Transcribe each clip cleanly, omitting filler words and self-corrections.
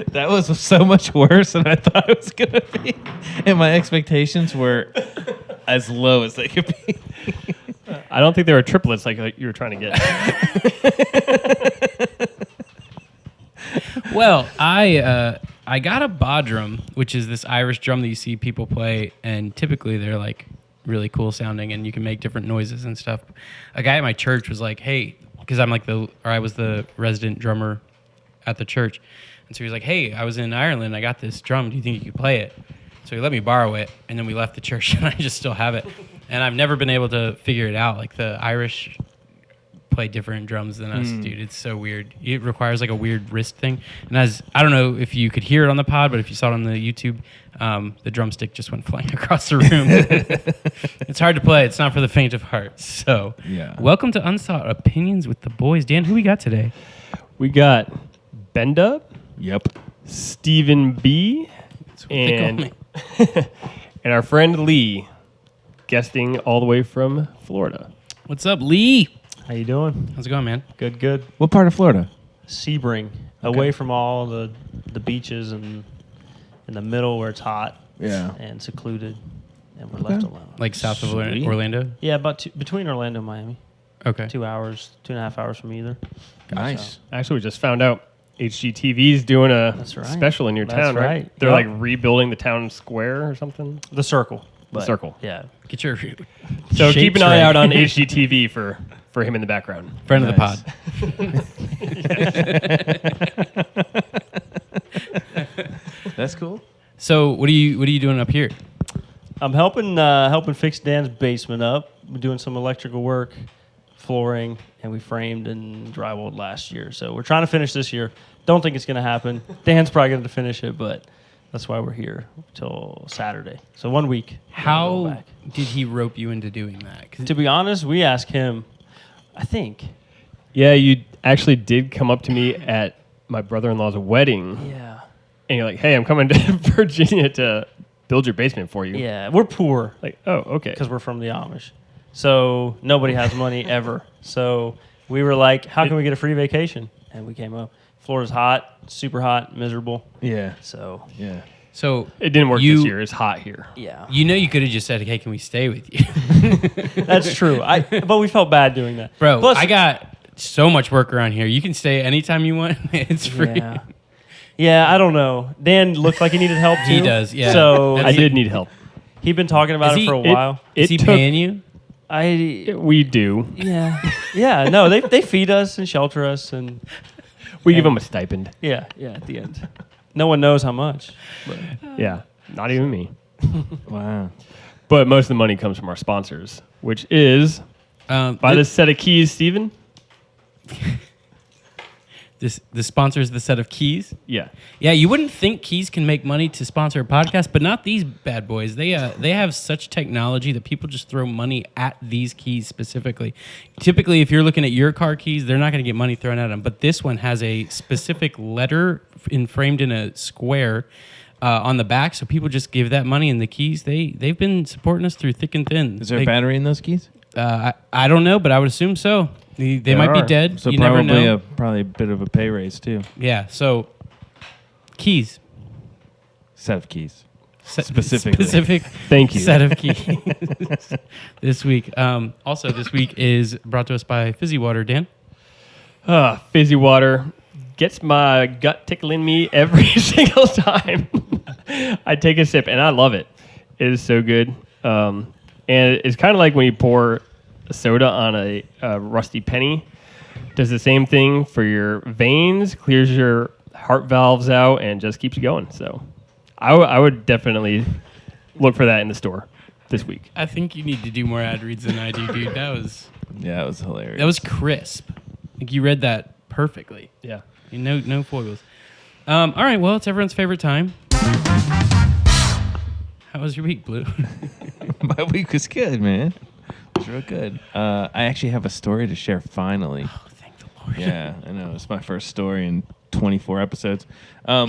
That was so much worse than I thought it was going to be. And my expectations were as low as they could be. I don't think they were triplets like you were trying to get. Well, I got a bodrum, which is this Irish drum that you see people play, and typically they're like really cool sounding, and you can make different noises and stuff. A guy at my church was like, "Hey," because I was the resident drummer at the church, and so he was like, "Hey, I was in Ireland. I got this drum. Do you think you could play it?" So he let me borrow it, and then we left the church, and I just still have it. And I've never been able to figure it out. Like the Irish play different drums than us, dude. It's so weird. It requires like a weird wrist thing. And I don't know if you could hear it on the pod, but if you saw it on the YouTube, the drumstick just went flying across the room. It's hard to play. It's not for the faint of heart. So, welcome to Unsought Opinions with the boys. Dan, who we got today? We got Benda. Yep. Stephen B. And and our friend Lee, guesting all the way from Florida. What's up, Lee? How you doing? How's it going, man? Good, good. What part of Florida? Sebring, away from all the beaches and in the middle where it's hot and secluded, and we're left alone. Like south of Sweet. Orlando? Yeah, about between Orlando and Miami. Okay. 2 hours, 2.5 hours from either. Nice. Actually, we just found out HGTV's doing a That's right. special in your That's town, right? right. They're Yep. like rebuilding the town square or something. The circle. The But, circle. Yeah. Get your So keep shapes an eye right. out on HGTV for him in the background. Friend of the Nice. pod. That's cool. So what are you doing up here? I'm helping fix Dan's basement up. We're doing some electrical work, flooring, and we framed and drywalled last year. So we're trying to finish this year. Don't think it's going to happen. Dan's probably going to finish it, but that's why we're here till Saturday. So 1 week. How We'll go back. did he rope you into doing that? 'Cause To be honest, we asked him, I think. Yeah, you actually did come up to me at my brother-in-law's wedding, Yeah. and you're like, "Hey, I'm coming to Virginia to build your basement for you." Yeah. We're poor Like, oh, okay. because we're from the Amish. So nobody has money ever. So we were like, how can we get a free vacation? And we came up. Florida's hot, super hot, miserable. Yeah. So, Yeah. So It didn't work You- this year. It's hot here. yeah. you know you could have just said, "Hey, can we stay with you?" That's true. But we felt bad doing that. Bro, Plus, I got so much work around here. You can stay anytime you want. It's free. Yeah. Yeah, I don't know. Dan looked like he needed help too. He does, yeah. So I did need help. he'd been talking about Is it he- for a while. Is he took- paying you? We do. Yeah. No, they feed us and shelter us and We give him a stipend. yeah, at the end. No one knows how much. But Yeah, not even me. Wow. But most of the money comes from our sponsors, which is buy this set of keys, Steven. The sponsors the set of keys. Yeah. Yeah, you wouldn't think keys can make money to sponsor a podcast, but not these bad boys. They have such technology that people just throw money at these keys specifically. Typically, if you're looking at your car keys, they're not going to get money thrown at them. But this one has a specific letter framed in a square on the back, so people just give that money. And the keys, they've been supporting us through thick and thin. Is there a battery in those keys? I don't know, but I would assume so. They might be dead. So you never know. probably a bit of a pay raise too. Yeah. So keys. Set of keys. Specifically. Specific Thank you. set of keys this week. Also, this week is brought to us by Fizzy Water. Dan? Fizzy water gets my gut tickling me every single time I take a sip, and I love it. It is so good. And it's kind of like when you pour a soda on a rusty penny. Does the same thing for your veins, clears your heart valves out, and just keeps you going. So I would definitely look for that in the store this week. I think you need to do more ad reads than I do, dude. That was hilarious. that was crisp. Like you read that perfectly. Yeah. No foils. All right. Well, it's everyone's favorite time. How was your week, Blue? My week was good, man. It was real good. I actually have a story to share finally. Oh, thank the Lord. Yeah, I know. It's my first story in 24 episodes. You're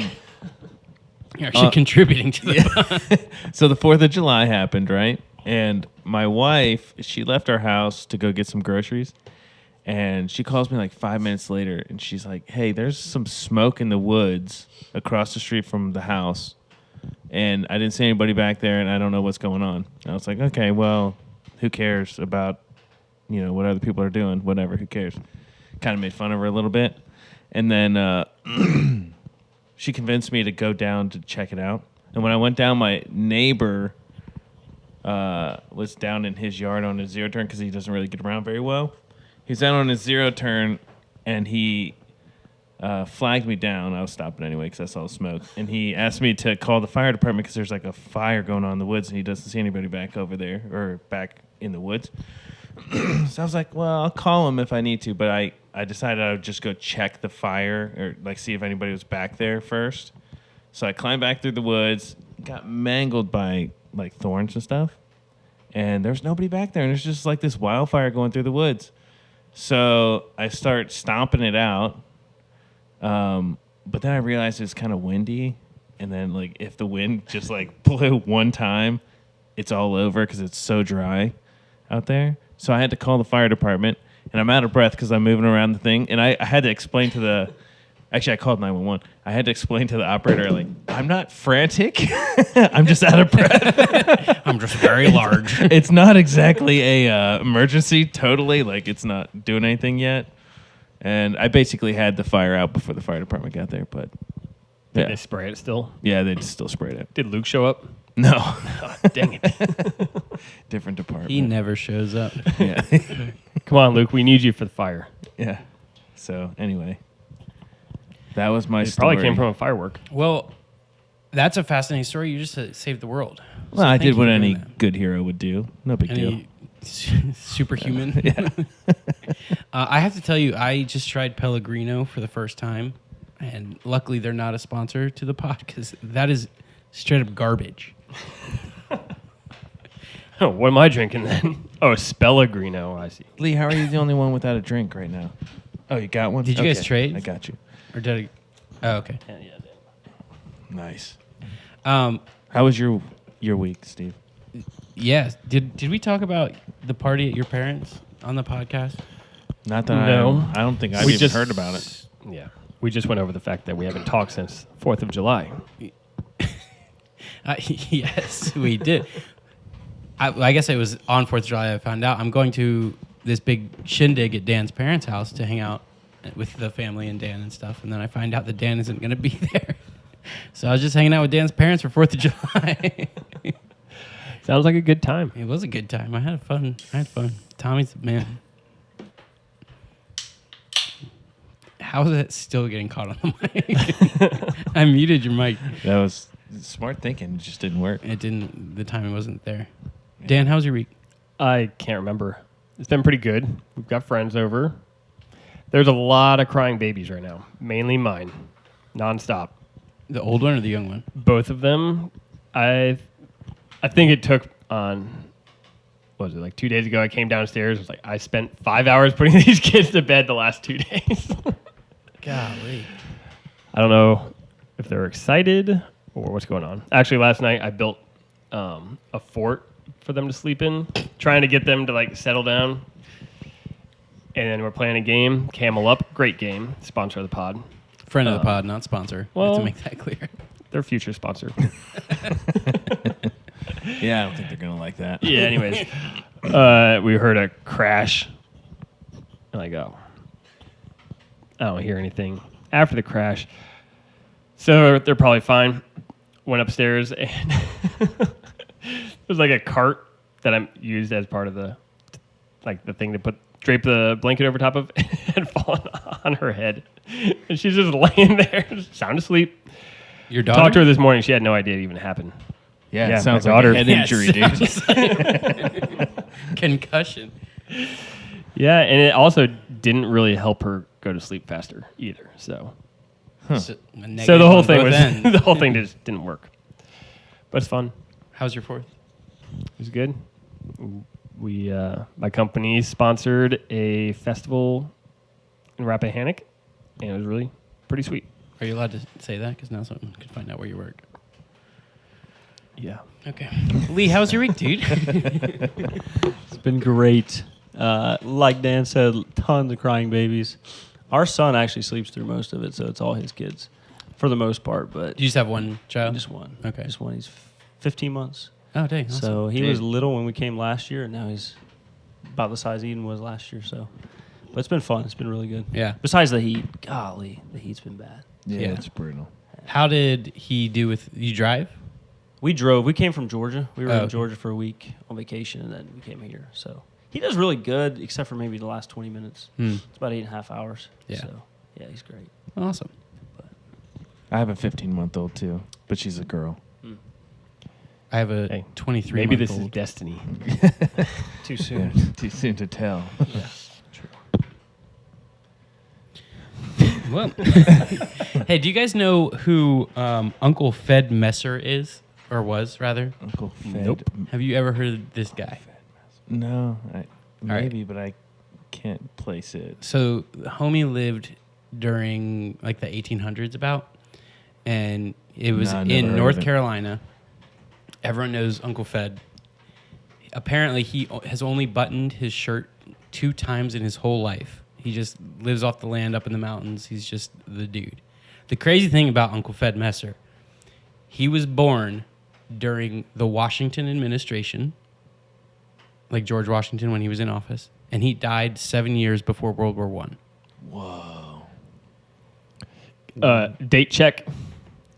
actually contributing to the So the 4th of July happened, right? And my wife, she left our house to go get some groceries. And she calls me like 5 minutes later, and she's like, "Hey, there's some smoke in the woods across the street from the house, and I didn't see anybody back there, and I don't know what's going on." And I was like, "Okay, well, who cares about, what other people are doing? Whatever, who cares?" Kind of made fun of her a little bit, and then she convinced me to go down to check it out. And when I went down, my neighbor was down in his yard on his zero turn because he doesn't really get around very well. He's down on his zero turn, and he flagged me down. I was stopping anyway because I saw the smoke. And he asked me to call the fire department because there's like a fire going on in the woods, and he doesn't see anybody back over there or back in the woods. So I was like, well, I'll call him if I need to. But I decided I would just go check the fire or like see if anybody was back there first. So I climbed back through the woods, got mangled by like thorns and stuff. And there's nobody back there. And there's just like this wildfire going through the woods. So I start stomping it out, but then I realized it's kind of windy, and then like if the wind just like blew one time, it's all over because it's so dry out there. So I had to call the fire department, and I'm out of breath because I'm moving around the thing, and I had to explain to the. Actually, I called 911. I had to explain to the operator, like, I'm not frantic. I'm just out of breath. I'm just very large. It's not exactly a emergency, totally. Like, it's not doing anything yet. And I basically had the fire out before the fire department got there. But, Did yeah. they spray it still? Yeah, they just still sprayed it. Did Luke show up? No. Oh, dang it. Different department. He never shows up. Yeah. Come on, Luke. We need you for the fire. Yeah. So, anyway. That was my It story. probably came from a firework. Well, that's a fascinating story. You just saved the world. So Well, I thank did you what for any doing that. good hero would do. No big deal. Any superhuman. Yeah. I have to tell you, I just tried Pellegrino for the first time, and luckily they're not a sponsor to the pod because that is straight up garbage. Oh, what am I drinking then? Oh, Spellegrino. I see. Lee, how are you the only one without a drink right now? Oh, you got one? Did you guys Okay, trade? I got you. Or did I? Oh, okay. Yeah. Nice. Um, How was your week, Steve? yeah. Did we talk about the party at your parents on the podcast? Not that No. I don't think I've We even just- heard about it. Yeah. We just went over the fact that we haven't talked since 4th of July. Yes, we did. I guess it was on 4th of July I found out. I'm going to this big shindig at Dan's parents' house to hang out with the family and Dan and stuff. And then I find out that Dan isn't going to be there. So I was just hanging out with Dan's parents for 4th of July. Sounds like a good time. It was a good time. I had fun. Tommy's the man. How is that still getting caught on the mic? I muted your mic. That was smart thinking. It just didn't work. It didn't. The timing wasn't there. Dan, how was your week? I can't remember. It's been pretty good. We've got friends over. There's a lot of crying babies right now, mainly mine, nonstop. The old one or the young one? Both of them. I think it took on, what was it, like 2 days ago, I came downstairs. It was like, I spent 5 hours putting these kids to bed the last 2 days. Golly. I don't know if they're excited or what's going on. Actually, last night I built a fort for them to sleep in, trying to get them to like settle down. And then we're playing a game, Camel Up, great game, sponsor of the pod. Friend of the pod, not sponsor. well- to make that clear. Their future sponsor. Yeah, I don't think they're gonna like that. Yeah, anyways. We heard a crash. And I go, I don't hear anything after the crash. So they're probably fine. Went upstairs and it was like a cart that I used as part of the thing to drape the blanket over top of had fallen on her head. And she's just laying there, sound asleep. Your daughter? Talked to her this morning. She had no idea it even happened. Yeah, Yeah, it sounds my like daughter. a head Yes. injury, dude. Concussion. Yeah, and it also didn't really help her go to sleep faster either. So So the whole thing was the whole thing just didn't work. But it's fun. How's your 4th? It was good. We my company sponsored a festival in Rappahannock, and it was really pretty sweet. Are you allowed to say that? Because now someone could find out where you work. Yeah. Okay. Lee, how was your week, dude? It's been great. Like Dan said, tons of crying babies. Our son actually sleeps through most of it, so it's all his kids for the most part. But Do you just have one child? just one. Okay. Just one. He's 15 months. Oh, dang. Awesome. So he Dude. was little when we came last year, and now he's about the size Eden was last year. So, but it's been fun. It's been really good. Yeah. Besides the heat, golly, the heat's been bad. Yeah, Yeah. it's brutal. How did he do with you drive? We drove. We came from Georgia. We were Oh, in okay. Georgia for a week on vacation, and then we came here. So he does really good, except for maybe the last 20 minutes. Hmm. It's about 8.5 hours. Yeah. So yeah, he's great. Awesome. I have a 15-month-old too, but she's a girl. I have a Hey, 23 Maybe this month is old. destiny. Too Yeah, soon. too soon to tell. Well, hey, do you guys know who Uncle Fed Messer is, or was rather? Uncle Fed. Nope. Have you ever heard of this guy? No, right. maybe, but I can't place it. So the homie lived during like the 1800s about, and it was No, I never heard in of North it. Carolina. Everyone knows Uncle Fed. Apparently, he has only buttoned his shirt 2 times in his whole life. He just lives off the land up in the mountains. He's just the dude. The crazy thing about Uncle Fed Messer, he was born during the Washington administration, like George Washington when he was in office, and he died 7 years before World War I. Whoa. Date check.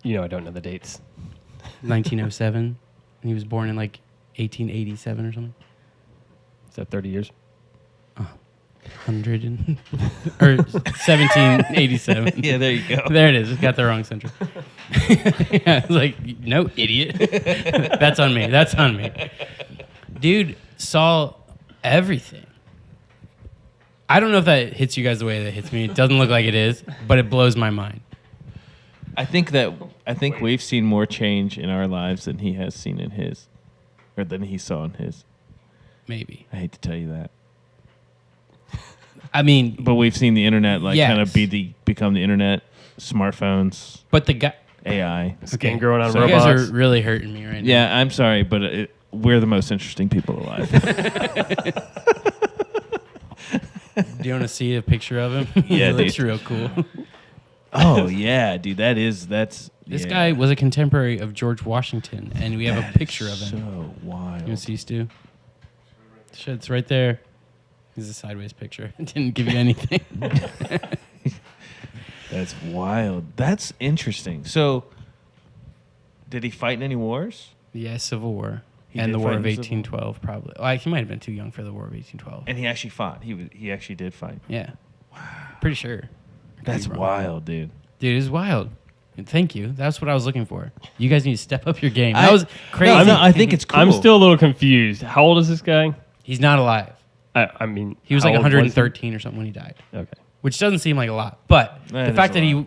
I don't know the dates. 1907, and he was born in like 1887 or something. Is that 30 years? 100 and, or 1787. Yeah, there you go. There it is. Got the wrong century. Yeah, it's like, no, idiot. That's on me. That's on me. Dude saw everything. I don't know if that hits you guys the way that hits me. It doesn't look like it is, but it blows my mind. I think we've seen more change in our lives than he has seen in his, or than he saw in his. Maybe. I hate to tell you that, I mean, but we've seen the internet kind of Yes. become the internet, smartphones, but the guy. AI. Skin growing on So You guys robots. are really hurting me right now. Yeah, I'm sorry, but we're the most interesting people alive. Do you want to see a picture of him? Yeah, He looks dude. real cool. Oh yeah, dude, that's This yeah. guy was a contemporary of George Washington, and we have That a picture of is him. So wild. You want to see, Stu? Shit's right there. This is a sideways picture. It didn't give you anything. That's wild. That's interesting. So, did he fight in any wars? Yeah, Civil War. He And did the War fight of in the Civil 1812, probably. Well, he might have been too young for the War of 1812. And he actually fought. He actually did fight. Yeah. Pretty sure. I could That's be wrong. wild, dude. Dude, it's wild. And thank you. That's what I was looking for. You guys need to step up your game. I- That was crazy. No, I think it's cool. I'm still a little confused. How old is this guy? He's not alive. I mean, He was how like old was he? 113 or something when he died, Okay. which doesn't seem like a lot. But That the is fact a that he lot.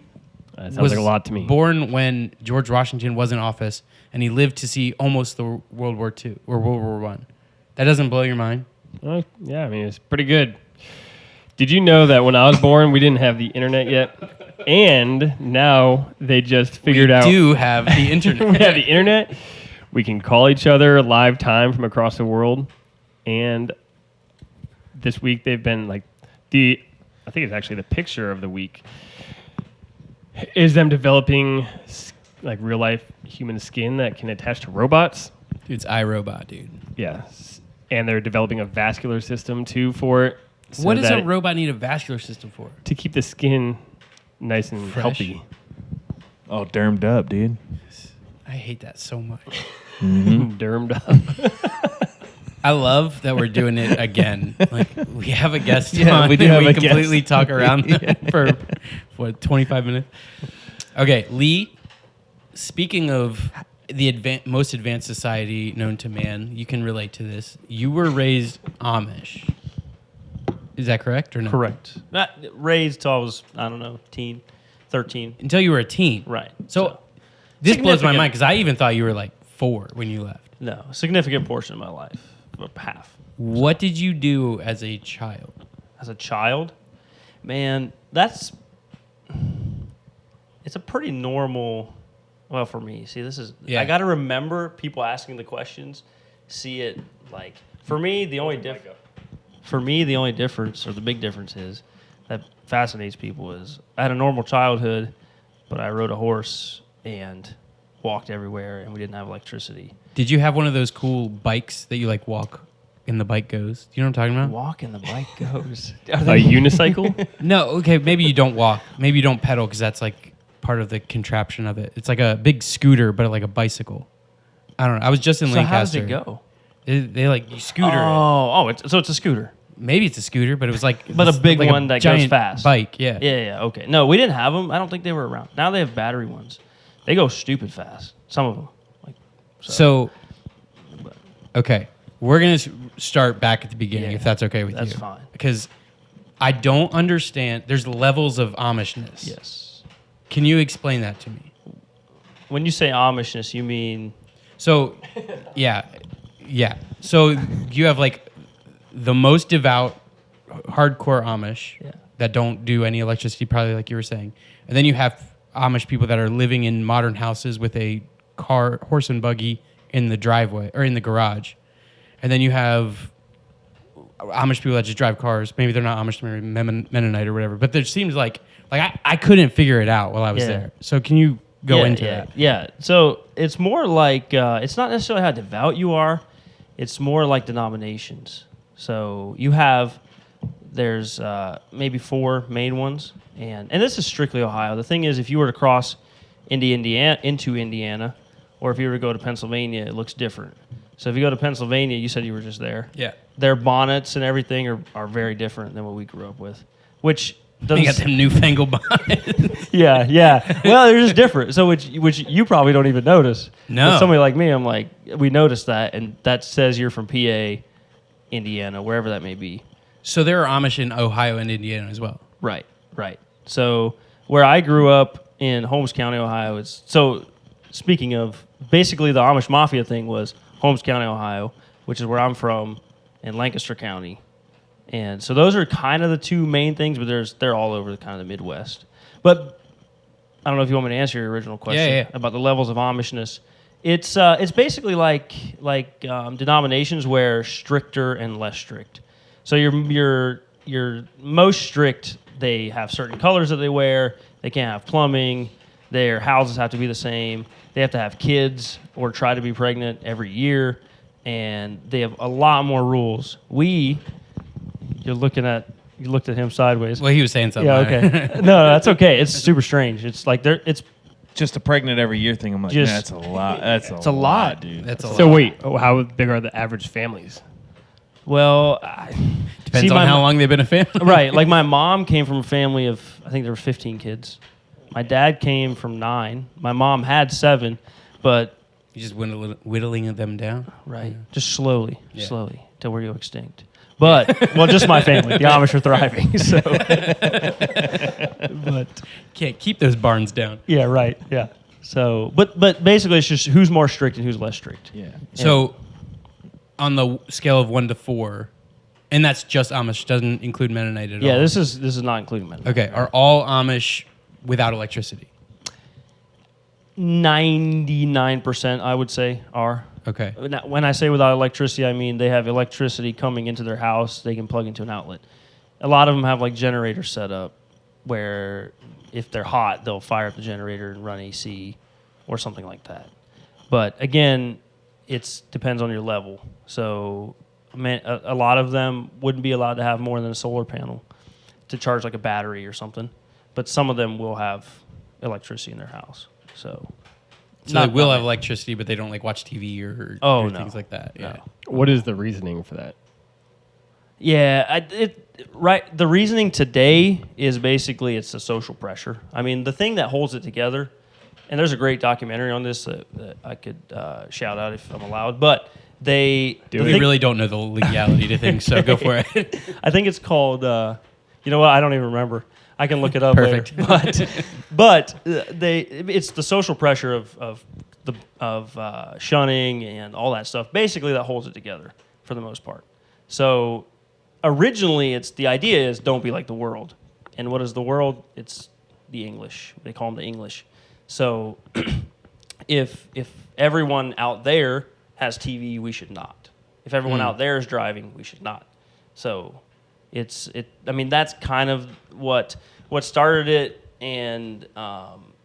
That sounds was like a lot to me. born when George Washington was in office, and he lived to see almost the World War II or World War I. That doesn't blow your mind? Yeah, I mean, it's pretty good. Did you know that when I was born, we didn't have the internet yet? And now they just figured out We do have the we internet. have the internet. We can call each other live time from across the world. And this week they've been like I think it's actually the picture of the week is them developing like real life human skin that can attach to robots. Dude, it's iRobot, dude. Yes. And they're developing a vascular system too for it. so What does that a robot need a vascular system for? to keep the skin nice and Fresh. healthy. Oh, dermed up, dude. I hate that so much. Dermed up. I love that we're doing it again. Like we have a guest Yeah, on we do and have we a guest. completely talk around them for what 25 minutes. Okay, Lee. Speaking of the most advanced society known to man, you can relate to this. You were raised Amish. Is that correct or no? Correct. Not raised till I was, I don't know, 13. Until you were a teen. Right. So this blows my Significant. mind because I even thought you were like 4 when you left. No, a significant portion of my life, about half. What did you do as a child? As a child, man, it's a pretty normal. Well, for me, see, this is. Yeah. I got to remember people asking the questions. See it like for me, the only difference. For me, the only difference, or the big difference is, that fascinates people is I had a normal childhood, but I rode a horse and walked everywhere, and we didn't have electricity. Did you have one of those cool bikes that you like walk and the bike goes? Do you know what I'm talking about? Walk and the bike goes. A unicycle? No, okay, maybe you don't walk. Maybe you don't pedal because that's like part of the contraption of it. It's like a big scooter, but like a bicycle. I don't know. I was just in So Lancaster. how does it go? They like you scooter it. So it's a scooter. Maybe it's a scooter, but it was like But a big like one that goes giant fast. Bike, yeah. Yeah, okay. No, we didn't have them. I don't think they were around. Now they have battery ones. They go stupid fast. Some of them. So, okay, we're gonna start back at the beginning, Yeah, if that's okay with you. that's fine. Because I don't understand. There's levels of Amishness. Yes. Can you explain that to me? When you say Amishness, you mean So, yeah. So you have like the most devout, hardcore Amish Yeah. that don't do any electricity, probably like you were saying, and then you have Amish people that are living in modern houses with a horse and buggy in the driveway or in the garage, and then you have Amish people that just drive cars. Maybe they're not Amish, maybe Mennonite or whatever. But there seems like I couldn't figure it out while I was Yeah. there. So can you go into yeah, that? Yeah. So it's more like it's not necessarily how devout you are. It's more like denominations. So there's maybe 4 main ones, and this is strictly Ohio. The thing is, if you were to cross into Indiana, or if you were to go to Pennsylvania, it looks different. So if you go to Pennsylvania, you said you were just there. Yeah. Their bonnets and everything are very different than what we grew up with, which They got doesn't. them newfangled bonnets. Yeah. Well, they're just different. So which you probably don't even notice. No. But somebody like me, I'm like, we noticed that, and that says you're from PA, Indiana, wherever that may be. So there are Amish in Ohio and Indiana as well. Right. So where I grew up in Holmes County, Ohio, speaking of, basically the Amish Mafia thing was Holmes County, Ohio, which is where I'm from, and Lancaster County. And so those are kind of the 2 main things, but they're all over the kind of the Midwest. But I don't know if you want me to answer your original question Yeah. about the levels of Amishness. It's basically like denominations where stricter and less strict. So you're most strict. They have certain colors that they wear. They can't have plumbing. Their houses have to be the same. They have to have kids or try to be pregnant every year, and they have a lot more rules. You looked at him sideways. Well, he was saying something. Yeah, okay. No, that's okay. It's super strange. It's like it's Just a pregnant every year thing. I'm like, Just- that's a lot. That's a lot. dude. That's a lot. So wait, how big are the average families? well, Depends on how long they've been a family. Right. Like my mom came from a family of, I think there were 15 kids. My dad came from 9. My mom had 7, but You just whittling them down. right, just slowly Yeah. till we go extinct. But well, just my family. The Amish are thriving. So, but Can't keep those barns down. yeah, right, yeah. So, but basically, it's just who's more strict and who's less strict. Yeah. So, on the scale of 1 to 4, and that's just Amish, doesn't include Mennonite at all. Yeah, this is not including men. Okay, are all Amish without electricity? 99%, I would say, are. Okay. Now, when I say without electricity, I mean they have electricity coming into their house. They can plug into an outlet. A lot of them have like generators set up where if they're hot, they'll fire up the generator and run AC or something like that. But again, it depends on your level. So a lot of them wouldn't be allowed to have more than a solar panel to charge like a battery or something. But some of them will have electricity in their house. So So they will have electricity, but they don't like watch TV or Oh, do no. things like that. Yeah. No. What is the reasoning for that? Yeah, right. The reasoning today is basically it's the social pressure. I mean, the thing that holds it together, and there's a great documentary on this that I could shout out if I'm allowed. But We really don't know the legality to things, so go for it. I think it's called. You know what? I don't even remember. I can look it up Perfect. later. But it's the social pressure of shunning and all that stuff. Basically, that holds it together for the most part. So originally, the idea is don't be like the world. And what is the world? It's the English. They call them the English. So if everyone out there has TV, we should not. If everyone out there is driving, we should not. So I mean, that's kind of what started it, and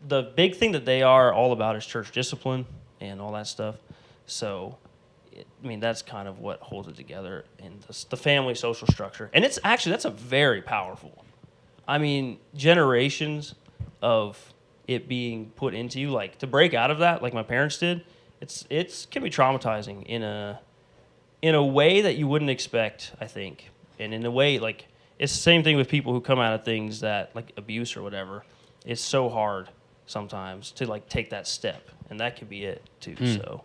the big thing that they are all about is church discipline and all that stuff. So, I mean, that's kind of what holds it together in the family social structure. And that's a very powerful. I mean, generations of it being put into you, like to break out of that, like my parents did, it can be traumatizing in a way that you wouldn't expect, I think. And in a way, like, it's the same thing with people who come out of things that, like abuse or whatever. It's so hard sometimes to, like, take that step. And that could be it, too. So,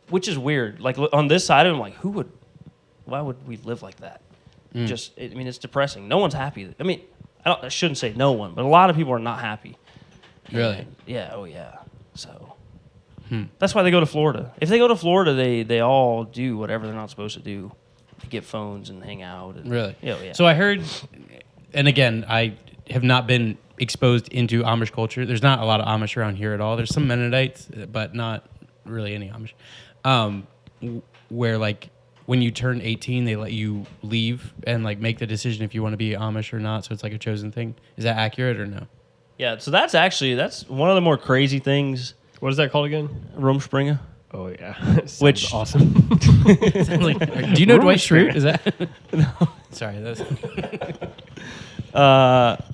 which is weird. Like, on this side of it, I'm like, why would we live like that? I mean, it's depressing. No one's happy. I mean, I shouldn't say no one, but a lot of people are not happy. Really? And, yeah, oh yeah. So, that's why they go to Florida. If they go to Florida, they all do whatever they're not supposed to do. Get phones and hang out. And, Really? Yeah. So I heard, and again, I have not been exposed into Amish culture. There's not a lot of Amish around here at all. There's some Mennonites, but not really any Amish. Where, like, when you turn 18, they let you leave and, like, make the decision if you want to be Amish or not. So it's like a chosen thing. Is that accurate or no? Yeah. So that's one of the more crazy things. What is that called again? Rumspringa. Oh yeah, Which- awesome. Do you know Dwight Schrute? Is that? No. Sorry. That's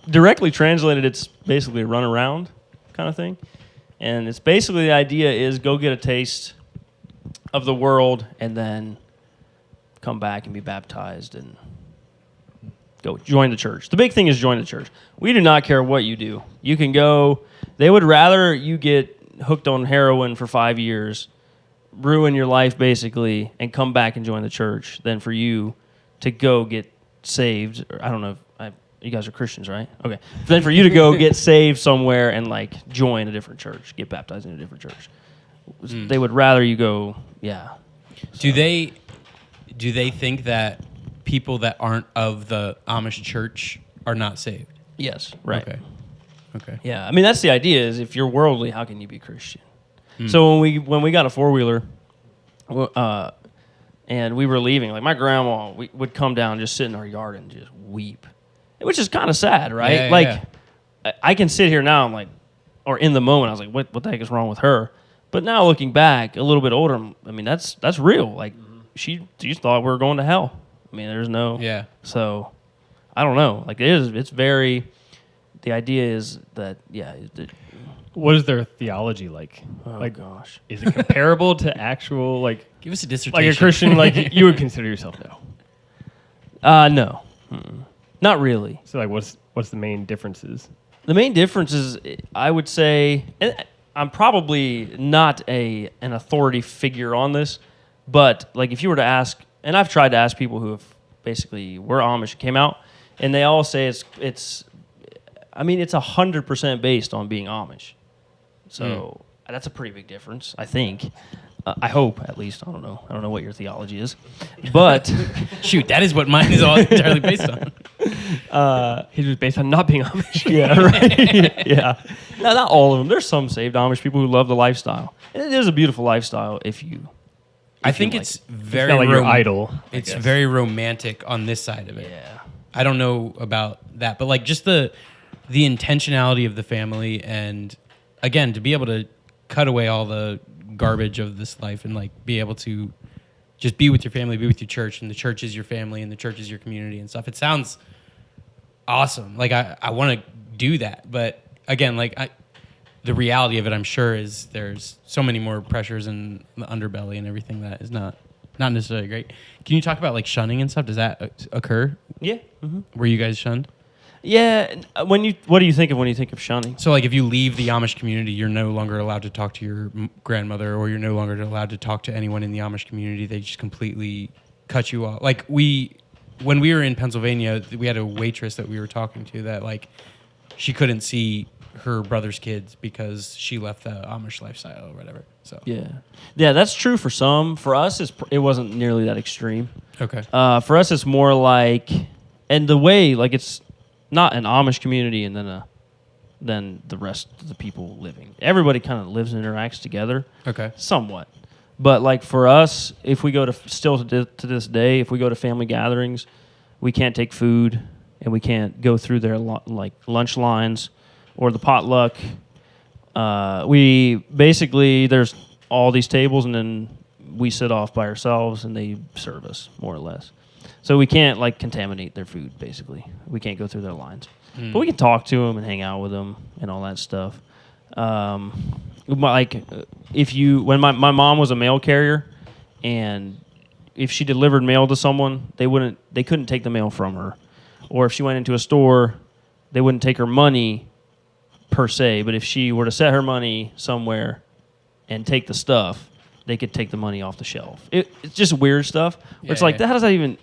Directly translated, it's basically a run around kind of thing. And it's basically the idea is go get a taste of the world and then come back and be baptized and go join the church. The big thing is join the church. We do not care what you do. You can go. They would rather you get hooked on heroin for 5 years, ruin your life basically, and come back and join the church than for you to go get saved. Or, I don't know if you guys are Christians, right? Okay. Then for you to go get saved somewhere and, like, join a different church, get baptized in a different church. They would rather you go, yeah. Do they think that people that aren't of the Amish church are not saved? Yes, right. Okay. Yeah, I mean, that's the idea is if you're worldly, how can you be Christian? So when we got a four-wheeler, and we were leaving, like my grandma would come down, just sit in our yard and just weep, which is kind of sad, right? I can sit here now, I'm like, or in the moment, I was like, what the heck is wrong with her? But now looking back, a little bit older, I mean, that's real. Like, she thought we were going to hell. I mean, there's no... Yeah. So, I don't know. Like, it's very... The idea is that, yeah... What is their theology like? Oh, like, gosh. is it comparable to actual, like... Give us a dissertation. Like a Christian, like, you would consider yourself no? No. Not really. So, like, what's the main differences? The main difference is, I would say... And I'm probably not an authority figure on this, but, like, if you were to ask... And I've tried to ask people who have basically were Amish and came out, and they all say it's 100% based on being Amish. So that's a pretty big difference, I think. I hope, at least. I don't know. I don't know what your theology is, but shoot, that is what mine is all entirely based on. His was based on not being Amish. yeah, right. Yeah, no, not all of them. There's some saved Amish people who love the lifestyle, and it is a beautiful lifestyle if you. I think like it's it. very It's not like your idol. It's very romantic on this side of it. Yeah. I don't know about that, but like just the intentionality of the family, and again, to be able to cut away all the garbage of this life and like be able to just be with your family, be with your church, and the church is your family and the church is your community and stuff. It sounds awesome. Like I want to do that, but again, like the reality of it, I'm sure, is there's so many more pressures in the underbelly and everything that is not necessarily great. Can you talk about like shunning and stuff? Does that occur? Yeah. Mm-hmm. Were you guys shunned? Yeah. What do you think of when you think of shunning? So like if you leave the Amish community, you're no longer allowed to talk to your grandmother, or you're no longer allowed to talk to anyone in the Amish community. They just completely cut you off. Like when we were in Pennsylvania, we had a waitress that we were talking to that like she couldn't see her brother's kids because she left the Amish lifestyle or whatever. So Yeah, that's true for some. For us, it wasn't nearly that extreme. okay. For us, it's more like, and the way, like, it's not an Amish community and then the rest of the people living. Everybody kind of lives and interacts together. Okay. Somewhat. But, like, for us, if we go to, still to this day, if we go to family gatherings, we can't take food, and we can't go through their like lunch lines or the potluck. We basically, there's all these tables, and then we sit off by ourselves, and they serve us more or less. So we can't like contaminate their food. Basically, we can't go through their lines, but we can talk to them and hang out with them and all that stuff. Like when my mom was a mail carrier, and if she delivered mail to someone, they couldn't take the mail from her, or if she went into a store, they wouldn't take her money per se. But if she were to set her money somewhere and take the stuff, they could take the money off the shelf. It's just weird stuff. It's like, how does that even?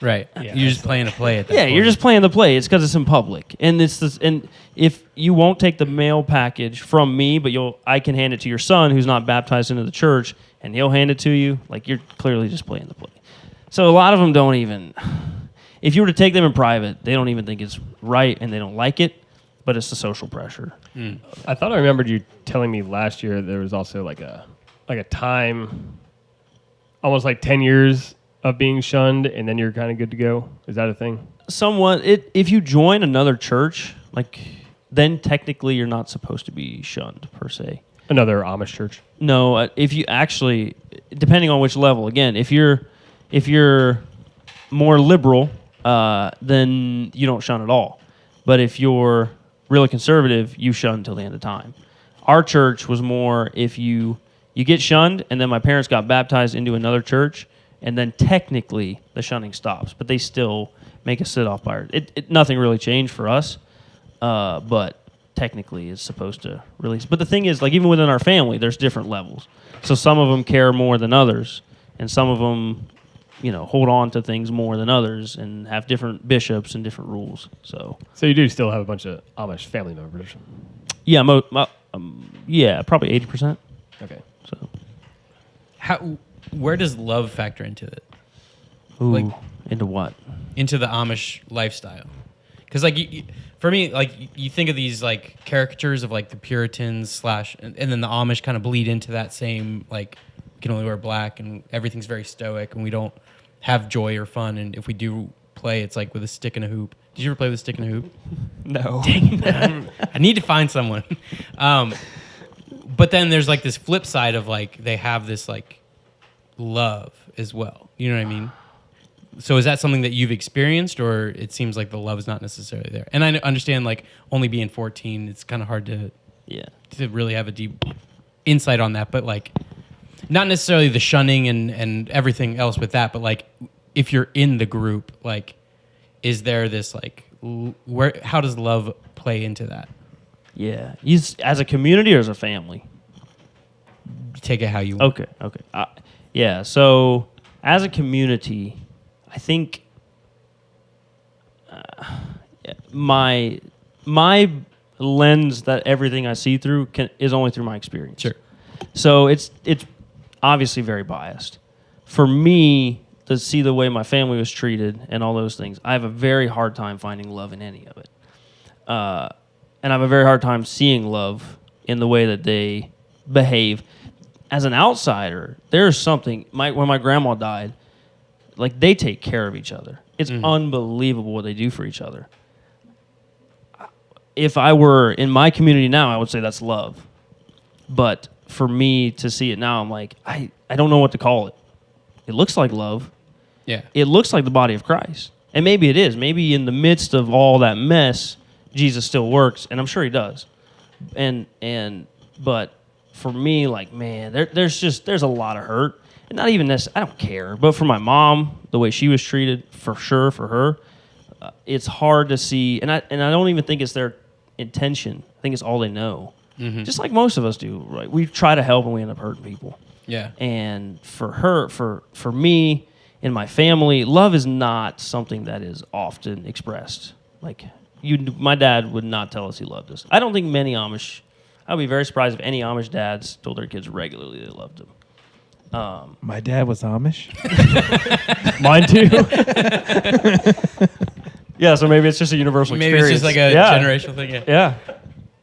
Right. Yeah. You're just playing a play at that point. You're just playing the play. It's because it's in public, and and if you won't take the mail package from me, but I can hand it to your son who's not baptized into the church, and he'll hand it to you. Like, you're clearly just playing the play. So a lot of them don't even. If you were to take them in private, they don't even think it's right, and they don't like it. But it's the social pressure. I thought I remembered you telling me last year there was also like a time, almost like 10 years of being shunned, and then you're kind of good to go. Is that a thing? Somewhat. If you join another church, like, then technically you're not supposed to be shunned per se. Another Amish church? No, if you actually, depending on which level. Again, if you're more liberal, then you don't shun at all. But if you're really conservative, you shun until the end of time. Our church was more, if you get shunned, and then my parents got baptized into another church, and then technically the shunning stops, but they still make us sit off by it. Nothing really changed for us, but technically it's supposed to release. But the thing is, like, even within our family, there's different levels. So some of them care more than others, and some of them, hold on to things more than others, and have different bishops and different rules. So you do still have a bunch of Amish family members? yeah, probably 80%. Okay. So Where does love factor into it? ooh, Like- into what? Into the Amish lifestyle? Because for me, like, you think of these like caricatures of like the Puritans and then the Amish kind of bleed into that same, like, we can only wear black and everything's very stoic and we don't have joy or fun, and if we do play, it's like with a stick and a hoop. Did you ever play with a stick and a hoop? No. I need to find someone. But then there's like this flip side of like they have this like love as well. You know what I mean? So is that something that you've experienced, or it seems like the love is not necessarily there? And I understand, like, only being 14, it's kind of hard to really have a deep insight on that. But like, not necessarily the shunning and everything else with that, but like, if you're in the group, like, is there this like how does love play into that? Yeah. As a community or as a family? Take it how you want. Okay. Yeah. So as a community, I think my lens that everything I see through is only through my experience. Sure. So it's obviously very biased. For me to see the way my family was treated and all those things, I have a very hard time finding love in any of it. And I have a very hard time seeing love in the way that they behave. As an outsider, there's something. When my grandma died, like, they take care of each other. It's unbelievable what they do for each other. If I were in my community now, I would say that's love. But for me to see it now, I'm like, I don't know what to call it. It looks like love. Yeah. It looks like the body of Christ. And maybe it is. Maybe in the midst of all that mess, Jesus still works, and I'm sure he does. But for me, like, man, there's a lot of hurt. And not even this, I don't care. But for my mom, the way she was treated, for sure, for her, it's hard to see. And I don't even think it's their intention. I think it's all they know. Mm-hmm. Just like most of us do, right? We try to help and we end up hurting people. Yeah. And for her, for me, in my family, love is not something that is often expressed. Like, my dad would not tell us he loved us. I don't think many Amish. I would be very surprised if any Amish dads told their kids regularly they loved them. My dad was Amish. Mine too. Yeah, so maybe it's just a universal Maybe experience. it's just like a generational thing. Yeah.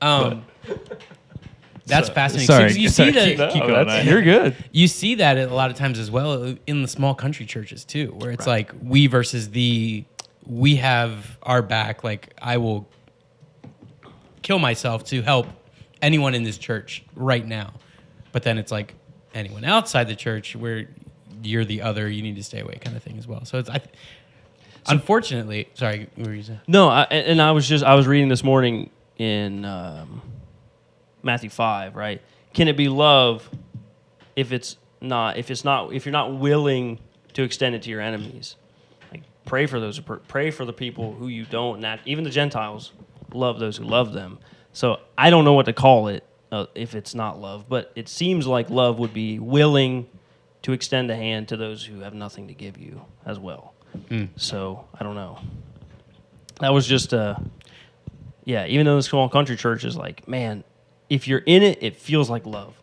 Yeah. That's fascinating. Sorry, So you sorry, see keep that going. You're good. you see that a lot of times as well in the small country churches too, where it's like we versus the we have our back. Like, I will kill myself to help anyone in this church right now. But then it's like anyone outside the church where you're the other, you need to stay away kind of thing as well. So it's, unfortunately, sorry, what were you saying? No, I was reading this morning in Matthew 5, right? Can it be love if you're not willing to extend it to your enemies? Like, pray for the people who you don't, and even the Gentiles love those who love them. So I don't know what to call it if it's not love, but it seems like love would be willing to extend a hand to those who have nothing to give you as well. So I don't know. That was just even though the small country church is like, man, if you're in it, it feels like love.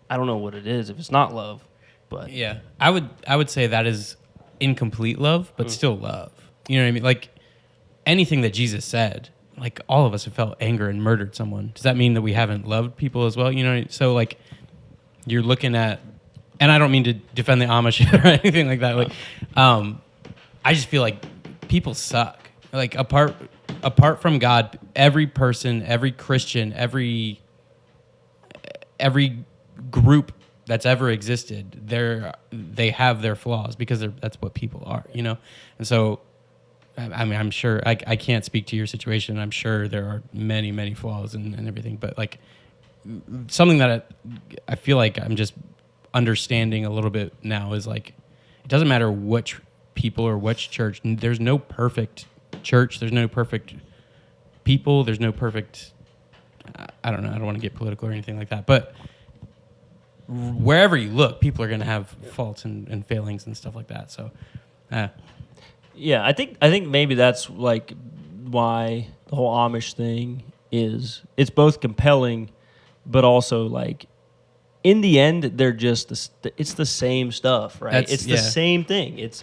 I don't know what it is if it's not love, but yeah, I would say that is incomplete love, but still love. You know what I mean? Like anything that Jesus said, like all of us have felt anger and murdered someone. Does that mean that we haven't loved people as well? You know, so like you're looking at, and I don't mean to defend the Amish or anything like that. Like, I just feel like people suck. Like apart from God, every person, every Christian, every group that's ever existed, they have their flaws because that's what people are, you know? And so, I mean, I'm sure, I can't speak to your situation. I'm sure there are many, many flaws and everything, but like something that I feel like I'm just understanding a little bit now is like, it doesn't matter which people or which church, there's no perfect church, there's no perfect people, there's no perfect, I don't know, I don't want to get political or anything like that, but wherever you look, people are going to have faults and failings and stuff like that. So, yeah, I think maybe that's like why the whole Amish thing it's both compelling, but also like in the end they're just it's the same stuff, right? It's the same thing. It's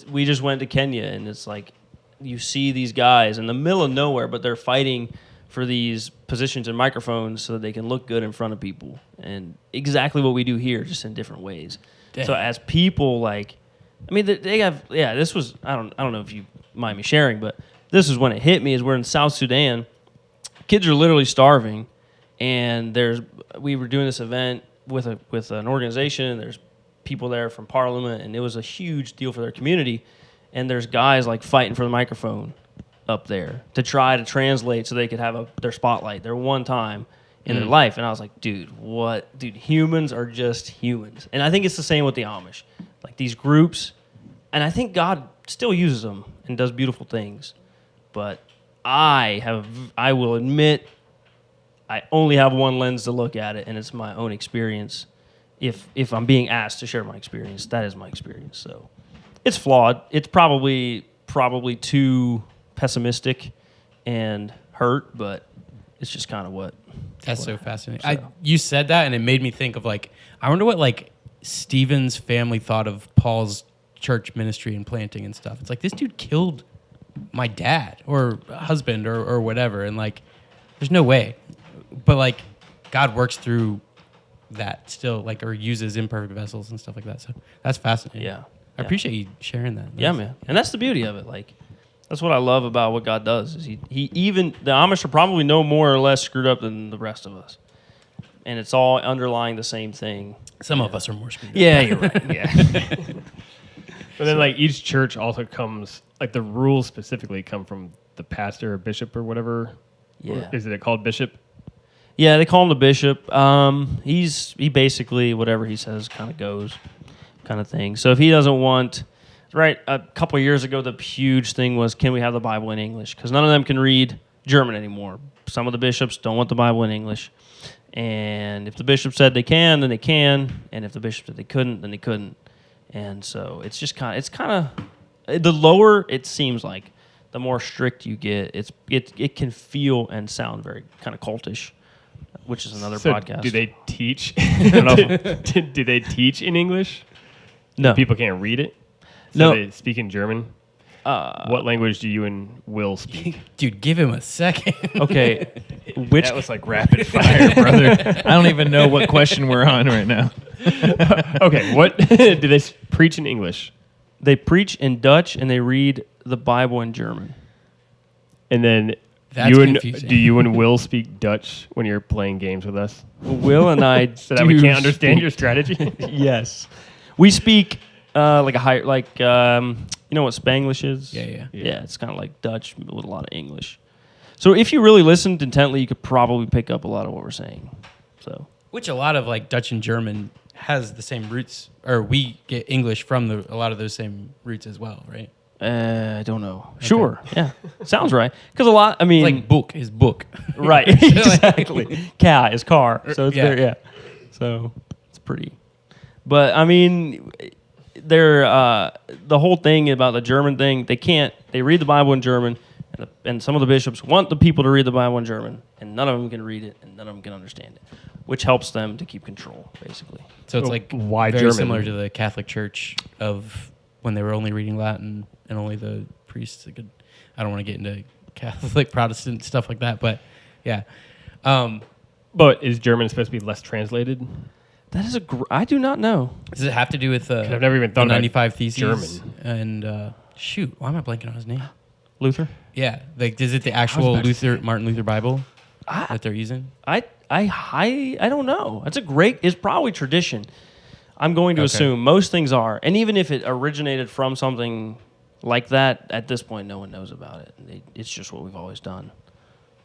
we just went to Kenya and it's like you see these guys in the middle of nowhere, but they're fighting for these positions and microphones so that they can look good in front of people, and exactly what we do here, just in different ways. Dang. So as people, like, I mean, they have, this was, I don't know if you mind me sharing, but this is when it hit me, is we're in South Sudan. Kids are literally starving, and we were doing this event with an organization, and there's people there from Parliament, and it was a huge deal for their community, and there's guys like fighting for the microphone up there to try to translate so they could have their spotlight, their one time in their life. And I was like, dude, humans are just humans. And I think it's the same with the Amish. Like these groups, and I think God still uses them and does beautiful things. But I will admit, I only have one lens to look at it, and it's my own experience. If I'm being asked to share my experience, that is my experience. So it's flawed. It's probably too pessimistic and hurt, but it's just kind of what. That's so fascinating. You said that, and it made me think of like, I wonder what like Stephen's family thought of Paul's church ministry and planting and stuff. It's like, this dude killed my dad or husband or whatever, and like, there's no way. But like, God works through that still, like, or uses imperfect vessels and stuff like that. So that's fascinating. Yeah. I appreciate you sharing that. Yeah, man. And that's the beauty of it. Like, that's what I love about what God does. Is he even the Amish are probably no more or less screwed up than the rest of us, and it's all underlying the same thing. Some of us are more screwed up. Yeah, you're right. Yeah. But then, like, each church also comes, like, the rules specifically come from the pastor or bishop or whatever. Yeah. Or is it called bishop? Yeah, they call him the bishop. He basically whatever he says kind of goes, kind of thing. So if he doesn't want. Right, a couple of years ago, the huge thing was, can we have the Bible in English? Because none of them can read German anymore. Some of the bishops don't want the Bible in English. And if the bishop said they can, then they can. And if the bishop said they couldn't, then they couldn't. And so it's just kind of, the lower it seems like, the more strict you get. It can feel and sound very kind of cultish, which is another podcast. Do they teach? I don't know. Do they teach in English? No. People can't read it? So no. they speak in German? What language do you and Will speak? Dude, give him a second. Okay. That was like rapid fire, brother. I don't even know what question we're on right now. Okay, what do they preach in English? They preach in Dutch and they read the Bible in German. And then That's confusing. do you and Will speak Dutch when you're playing games with us? Will and I So that we do can't understand speak- your strategy? Yes, we speak like a higher, like you know what Spanglish is? Yeah. Yeah, it's kind of like Dutch with a lot of English. So if you really listened intently, you could probably pick up a lot of what we're saying. So Which a lot of like Dutch and German has the same roots, or we get English from a lot of those same roots as well, right? I don't know. Sure, yeah, sounds right. Because a lot, I mean, Like book is book. right, exactly. Car is car, so it's Yeah. very, yeah. So it's pretty. But I mean, they're the whole thing about the German thing. They read the Bible in German, and some of the bishops want the people to read the Bible in German, and none of them can read it, and none of them can understand it, which helps them to keep control, basically. So it's like Why very German? similar to the Catholic Church of when they were only reading Latin and only the priests could. I don't want to get into Catholic, Protestant stuff like that, but yeah. But is German supposed to be less translated? That is I do not know. Does it have to do with I've never even thought the about 95 Theses? German. And shoot, why am I blanking on his name? Luther. Yeah, like is it the actual about to Martin Luther Bible I that they're using? I don't know. It's probably tradition. I'm going to Okay. assume most things are, and even if it originated from something like that, at this point, no one knows about it. It's just what we've always done.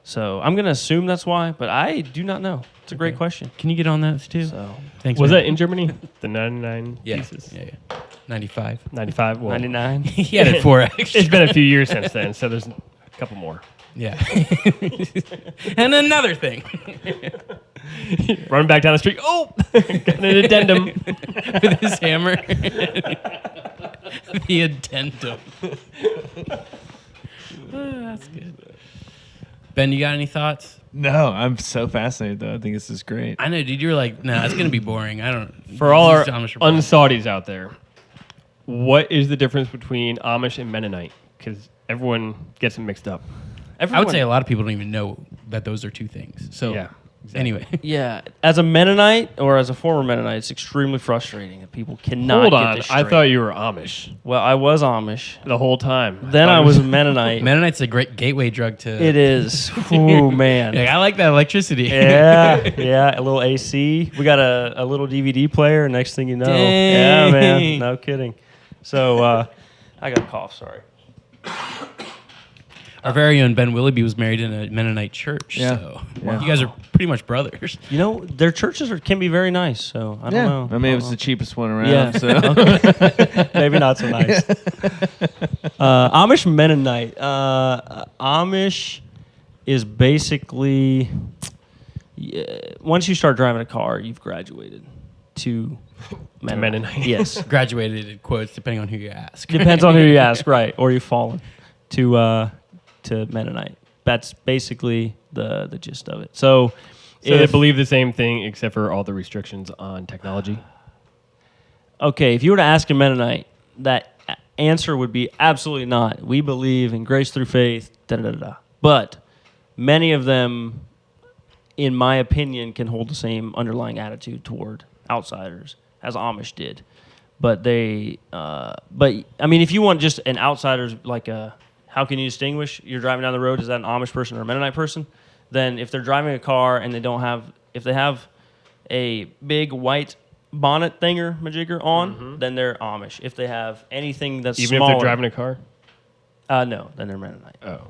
So I'm going to assume that's why, but I do not know. It's a great question. Can you get on that too? So Thanks. Was man. that in Germany? The 99 Yeah. pieces? Yeah. 95. 95? Well, 99. He added 4 extra. it's been a few years since then, so there's a couple more. Yeah. And another thing. Running back down the street. Oh, got an addendum. With his hammer. The addendum. That's good. Ben, you got any thoughts? No, I'm so fascinated though. I think this is great. I know, dude. You were like, nah, it's gonna be boring. I don't. For all our these Amish are boring. unsaudis out there, what is the difference between Amish and Mennonite? Because everyone gets them mixed up. I would say a lot of people don't even know that those are two things. So Yeah, exactly. anyway, Yeah, as a Mennonite or as a former Mennonite, it's extremely frustrating that people cannot Hold get on, this I straight. thought you were Amish Well, I was Amish. the whole time. Then thought I it was a Mennonite. Mennonite's a great gateway drug to. It is. Ooh, man. Like, I like that electricity. Yeah, a little AC. We got a little DVD player. Next thing you know, yeah, man, Dang. no kidding. So I got a cough. Sorry. Our very own Ben Willoughby was married in a Mennonite church. Yeah. So Yeah. you guys are pretty much brothers. You know, their churches can be very nice. So I don't know. I mean, it was the cheapest one around. Yeah. So Maybe not so nice. Amish Mennonite. Amish is basically once you start driving a car, you've graduated to Mennonite. Mennonite. Yes. Graduated in quotes, depending on who you ask. Depends on who you ask, right? Or you've fallen to Mennonite. That's basically the gist of it. So So they if- believe the same thing except for all the restrictions on technology. okay, if you were to ask a Mennonite, that answer would be absolutely not. We believe in grace through faith, da-da-da-da. But many of them, in my opinion, can hold the same underlying attitude toward outsiders as Amish did. But I mean, if you want just an outsider's, like how can you distinguish? You're driving down the road, is that an Amish person or a Mennonite person? Then if they're driving a car and if they have a big white bonnet thinger majigger on, then they're Amish. If they have anything that's Even smaller, if they're driving a car? no, then they're Mennonite. Oh.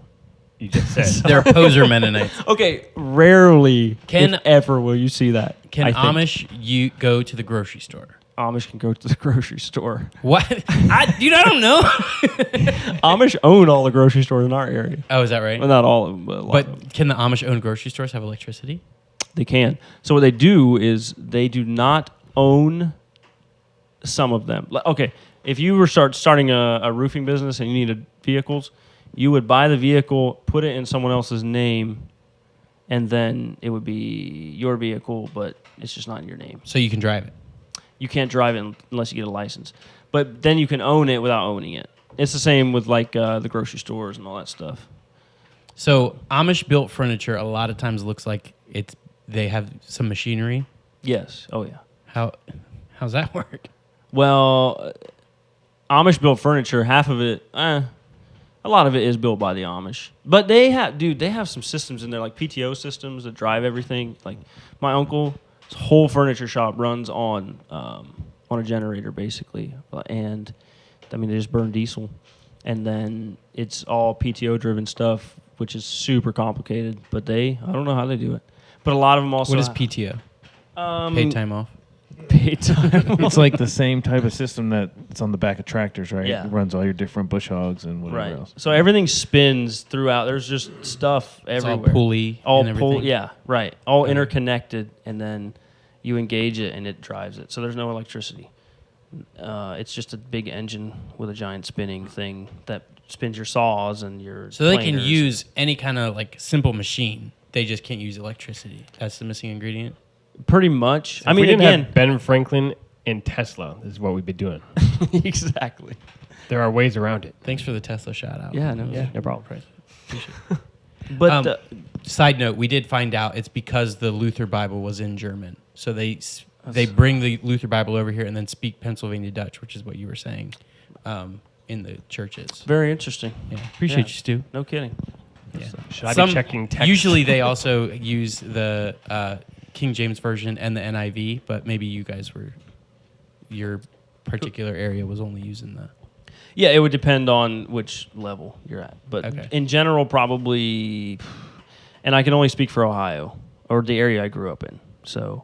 You just said. They're poser Mennonites. Okay, rarely, Can- if ever, will you see that. Can I think. Amish you go to the grocery store? Amish can go to the grocery store. What? I don't know. Amish own all the grocery stores in our area. Oh, is that right? Well, not all of them, but a lot of them. But can the Amish owned grocery stores have electricity? They can. So what they do is they do not own some of them. Okay, if you were starting a roofing business and you needed vehicles, you would buy the vehicle, put it in someone else's name, and then it would be your vehicle, but it's just not in your name. So you can drive it. You can't drive it unless you get a license. But then you can own it without owning it. It's the same with like the grocery stores and all that stuff. So Amish built furniture a lot of times looks like they have some machinery. Yes. Oh, yeah. How's that work? Well, Amish built furniture. Half of it, a lot of it is built by the Amish. But they have some systems in there, like PTO systems that drive everything. Like my uncle's whole furniture shop runs on a generator, basically. And, I mean, they just burn diesel. And then it's all PTO driven stuff, which is super complicated. But I don't know how they do it. But a lot of them also. What is PTO? Paid time off. Paid time. It's like the same type of system that's on the back of tractors, right? Yeah. It runs all your different bush hogs and whatever Right. else. So everything spins throughout. There's just stuff everywhere. It's all pulley and everything. Yeah, right. All interconnected, and then you engage it, and it drives it. So there's no electricity. It's just a big engine with a giant spinning thing that spins your saws and your. So they can planers. use any kind of like simple machine. They just can't use electricity. That's the missing ingredient. Pretty much. If we didn't have Ben Franklin and Tesla, this is what we'd be doing. Exactly. There are ways around it. Thanks for the Tesla shout out. Yeah, no, No problem. Appreciate it. But Side note, we did find out it's because the Luther Bible was in German. So they bring the Luther Bible over here and then speak Pennsylvania Dutch, which is what you were saying in the churches. very interesting. Yeah. Appreciate Yeah. you, Stu. No kidding. Yeah. Should I be checking text? Usually they also use the King James Version and the NIV, but maybe your particular area was only using the... Yeah, it would depend on which level you're at. But Okay. in general, probably, and I can only speak for Ohio or the area I grew up in. So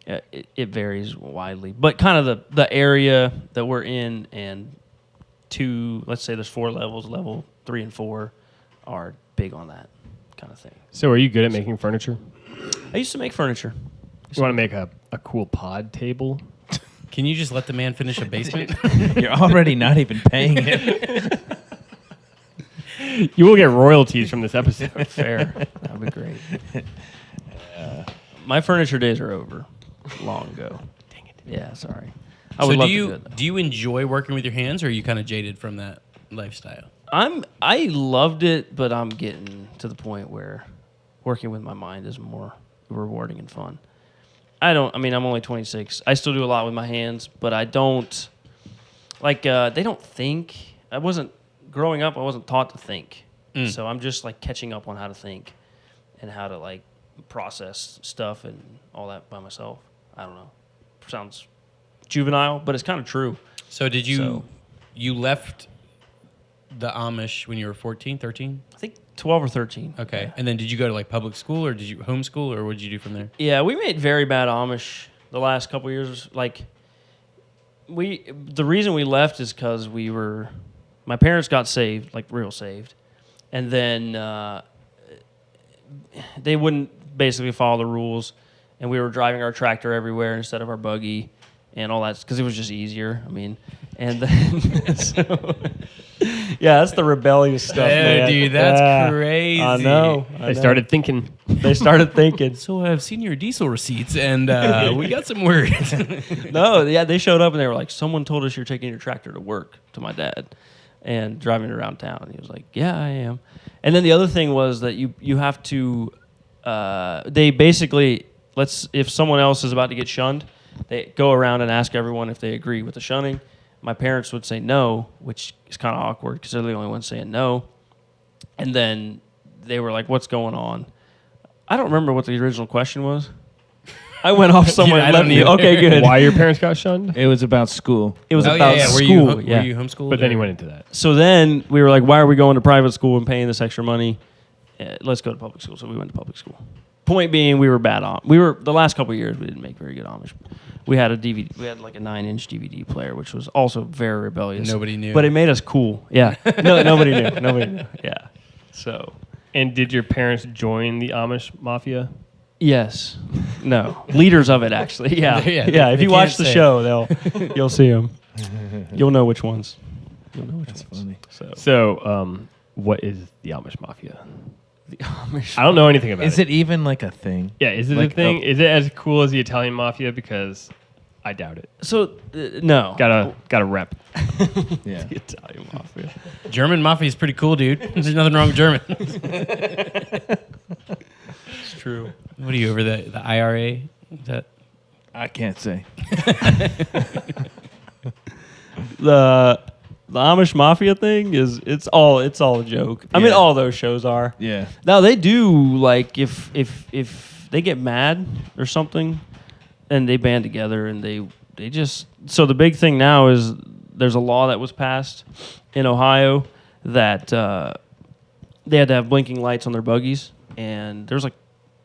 it varies widely. But kind of the area that we're in and let's say there's 4 levels, level 3 and 4 are big on that kind of thing. So are you good at making furniture? I used to make furniture. You want to make a cool pod table? Can you just let the man finish a basement? You're already not even paying him. You will get royalties from this episode. Fair. That would be great. My furniture days are over long ago. Dang it. Yeah, sorry. I would So love do to you do it. do you enjoy working with your hands, or are you kind of jaded from that lifestyle? I loved it, but I'm getting to the point where working with my mind is more rewarding and fun. I'm only 26. I still do a lot with my hands, but I don't they don't think. Growing up, I wasn't taught to think. So I'm just like catching up on how to think and how to like process stuff and all that by myself. I don't know. Sounds juvenile, but it's kind of true. So did you left the Amish when you were 14, 13? I think 12 or 13. Okay. And then did you go to like public school, or did you homeschool, or what did you do from there? Yeah, we made very bad Amish the last couple years. Like, the reason we left is because my parents got saved, like real saved, and then they wouldn't basically follow the rules, and we were driving our tractor everywhere instead of our buggy and all that because it was just easier. And then yeah, that's the rebellious stuff, man. Dude, that's crazy. I know. They started thinking. They started thinking. So I've seen your diesel receipts, and we got some words. No, yeah, they showed up and they were like, "Someone told us you're taking your tractor to work," to my dad, and driving it around town. And he was like, "Yeah, I am." And then the other thing was that you have to. They basically if someone else is about to get shunned, they go around and ask everyone if they agree with the shunning. My parents would say no, which is kind of awkward because they're the only ones saying no. And then they were like, "What's going on?" I don't remember what the original question was. I went off somewhere. Yeah, I and don't left you. either. Okay, good. Why your parents got shunned? It was about school. It was Oh, about yeah. school. Were you homeschooled? But then or- you went into that. So then we were like, "Why are we going to private school and paying this extra money? Let's go to public school." So we went to public school. Point being, we were bad on. We were the last couple of years. We didn't make very good Amish. We had a DVD. We had like a 9-inch DVD player, which was also very rebellious. Nobody knew. but it made us cool. Yeah, no, nobody knew. Nobody knew. Yeah. So And did your parents join the Amish mafia? yes, no leaders of it actually. Yeah, Yeah, yeah. If they you watch can't the say. show, you'll see them. You'll know which ones. You'll know which That's ones. funny. So, what is the Amish mafia? The Amish. I don't know anything about Is it. it even like a thing? Yeah, is it like a thing? Is it as cool as the Italian mafia? Because I doubt it. So no. Got a rep. Yeah. The Italian mafia. German mafia is pretty cool, dude. There's nothing wrong with German. It's true. What are you over the IRA? Is that I can't say. the Amish Mafia thing it's all a joke. I mean, Yeah. all those shows are. Yeah. Now they do like if they get mad or something, and they band together and they just so the big thing now is there's a law that was passed in Ohio that they had to have blinking lights on their buggies, and there's like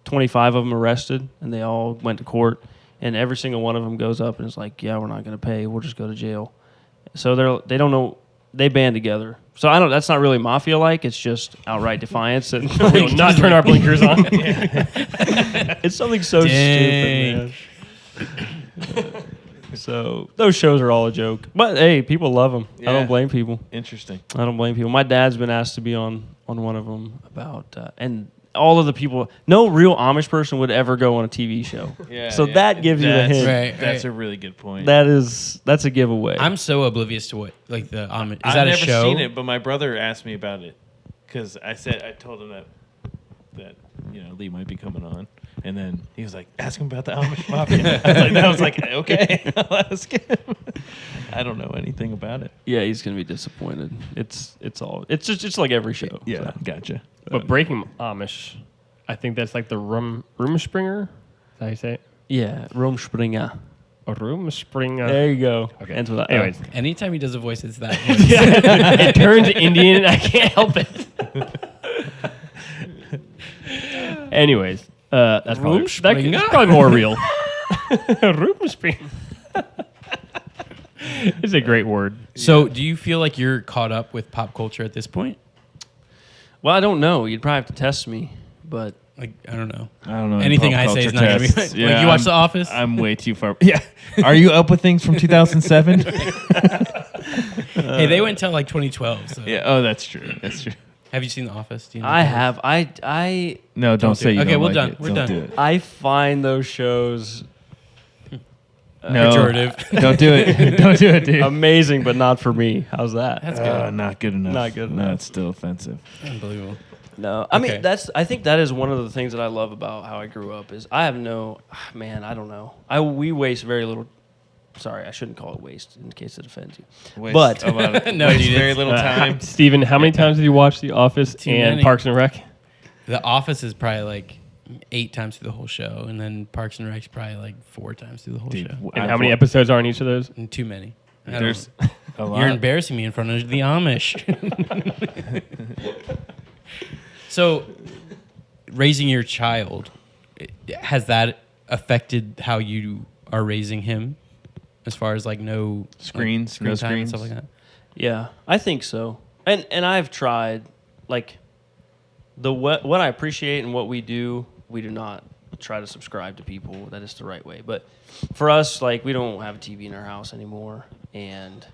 25 of them arrested, and they all went to court, and every single one of them goes up and is like, yeah, we're not going to pay, we'll just go to jail. So they don't know. They band together. So I don't. That's not really mafia like. It's just outright defiance and We will not turn our blinkers on. it's something so Dang. stupid, man. So those shows are all a joke. But hey, people love them. I Yeah. don't blame people. Interesting. I don't blame people. My dad's been asked to be on one of them about and all of the people. No real Amish person would ever go on a TV show. Yeah. So yeah. that gives you the That's- hint. Right. That's a really good point. That's a giveaway. I'm so oblivious to what like the Amish. Is I've that a never show? seen it, but my brother asked me about it because I told him that Lee might be coming on, and then he was like, "Ask him about the Amish Mafia." I was like, "Okay, I'll ask him." I don't know anything about it. Yeah, he's gonna be disappointed. It's just like every show. Yeah, so. gotcha. But breaking Amish, I think that's like the Rumspringer. Is that how you say it? Yeah, Rumspringer. A Rumspringer. There you go. Okay. Ends with a- Anyways, Anytime he does a voice, it's that. it turns Indian, and I can't help it. Anyways, that's Rumspringa? that's probably more real. Rumspringa. It's a great word. So, do you feel like you're caught up with pop culture at this point? Well, I don't know. You'd probably have to test me, but Like, I don't know. I don't know. Anything Pop I say is culture not gonna be tests. like you watch I'm- The Office? I'm way too far. Yeah. Are you up with things from 2007? Hey, they went until like 2012. So. Yeah. Oh, that's true. That's true. Have you seen The Office? Do you know I what it have. I No, don't do say it. you Okay, don't we're like done. it. We're Don't done. do it. I find those shows No. Pejorative. Don't do it. Don't do it, dude. amazing, but not for me. How's that? That's good. Not good enough. Not good No, enough. it's still offensive. Unbelievable. No, I Okay. mean I think that is one of the things that I love about how I grew up is I have no man. I don't know. We waste very little. Sorry, I shouldn't call it waste in case it offends you. But No, waste dude, very it's- little time. Steven, how many times have you watched The Office Too and many. Parks and Rec? The Office is probably like 8 times through the whole show, and then Parks and Rec's probably like 4 times through the whole Dude, show. And how many episodes are on each of those? And too many. I don't There's know. a lot. You're embarrassing me in front of the Amish. So, raising your child, has that affected how you are raising him? As far as like no Screens, like, no screen time and screens? stuff like that. yeah, I think so. And I've tried like what I appreciate and what we do not try to subscribe to people that it's the right way. But for us, like we don't have a TV in our house anymore, and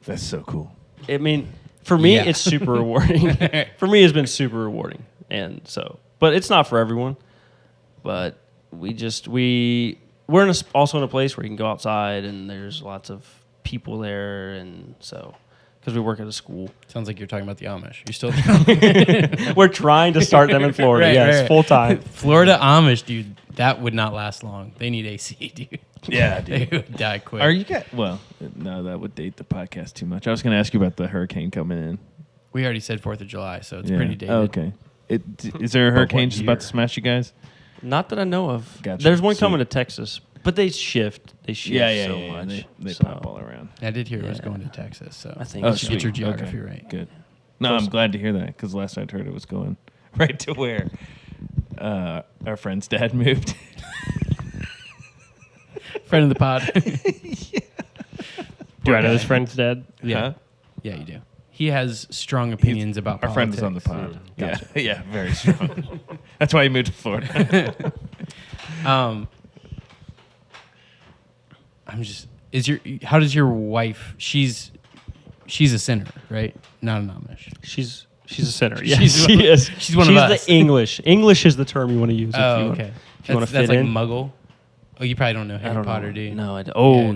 That's so cool. I mean, for me, Yeah. it's super rewarding. For me, it's been super rewarding, and so, but it's not for everyone. But we're also in a place where you can go outside, and there's lots of people there, and so because we work at a school, Sounds like you're talking about the Amish. You're still we're trying to start them in Florida. Right, Yes, right. full time. Florida Amish, dude. That would not last long. They need AC, dude. Yeah, They dude. would die quick. Are you guys? Well, no, that would date the podcast too much. I was going to ask you about the hurricane coming in. We already said 4th of July, so it's Yeah. pretty dated. Oh, okay. Is there a hurricane what just about year? to smash you guys? Not that I know of. Gotcha. There's one Sweet. coming to Texas, but they shift. They shift so much. They so pop all around. I did hear it was Yeah. going to Texas, so I think you Oh, should get your sweet. geography Okay. right. Good. No, I'm glad to hear that because last I'd heard it was going right to where our friend's dad moved. Friend of the pod. Do I know this friend's dad? yeah. Huh? Yeah, you do. He has strong opinions about Our friend is on the politics. pod. Yeah, yeah, very strong. That's why he moved to Florida. How does your wife, she's a sinner, right? Not an Amish. she's a sinner. Yeah, She's she is. she's one of us. the English. English is the term you want to use. if you Oh, want, okay. If you want to That's fit like in. Muggle. Oh, you probably don't know I Harry don't Potter, know. do you? No, oh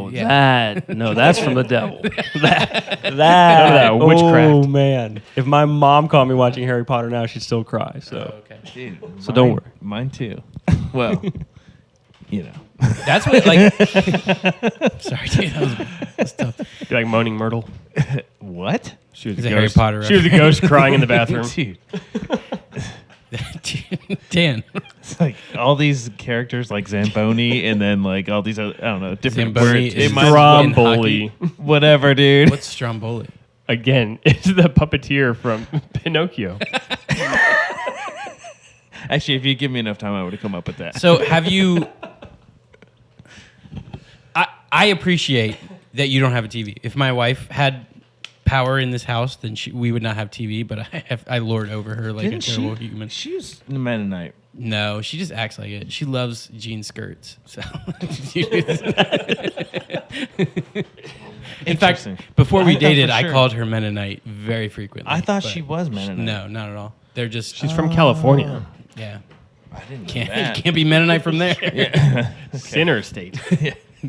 Yeah. no, Yeah. that's from the devil. that that witchcraft. Oh man, if my mom caught me watching Harry Potter now, she'd still cry. Oh, So okay. Dude, So don't worry. Mine too. Well, you know. That's what like. Sorry, dude, that was tough. Be like Moaning Myrtle. What? She was It's a a Harry ghost. Potter She was a ghost crying in the bathroom. Dude, Dan. it's like all these characters like Zamboni and then like all these other, I don't know, different Zamboni words. is It might as well- in Stromboli. whatever, dude. What's Stromboli? Again, it's the puppeteer from Pinocchio. Actually, if you give me enough time, I would have come up with that. So have you? I appreciate that you don't have a TV. If my wife had power in this house, then we would not have TV. But I lord over her like Didn't a terrible human. she was a Mennonite. No, she just acts like it. She loves jean skirts. So, in fact, Interesting. before we I thought dated, for I sure. called her Mennonite very frequently. I thought but she was Mennonite. No, not at all. They're just She's from California. yeah. I didn't know Can't that. can't be Mennonite from there. Sinner state.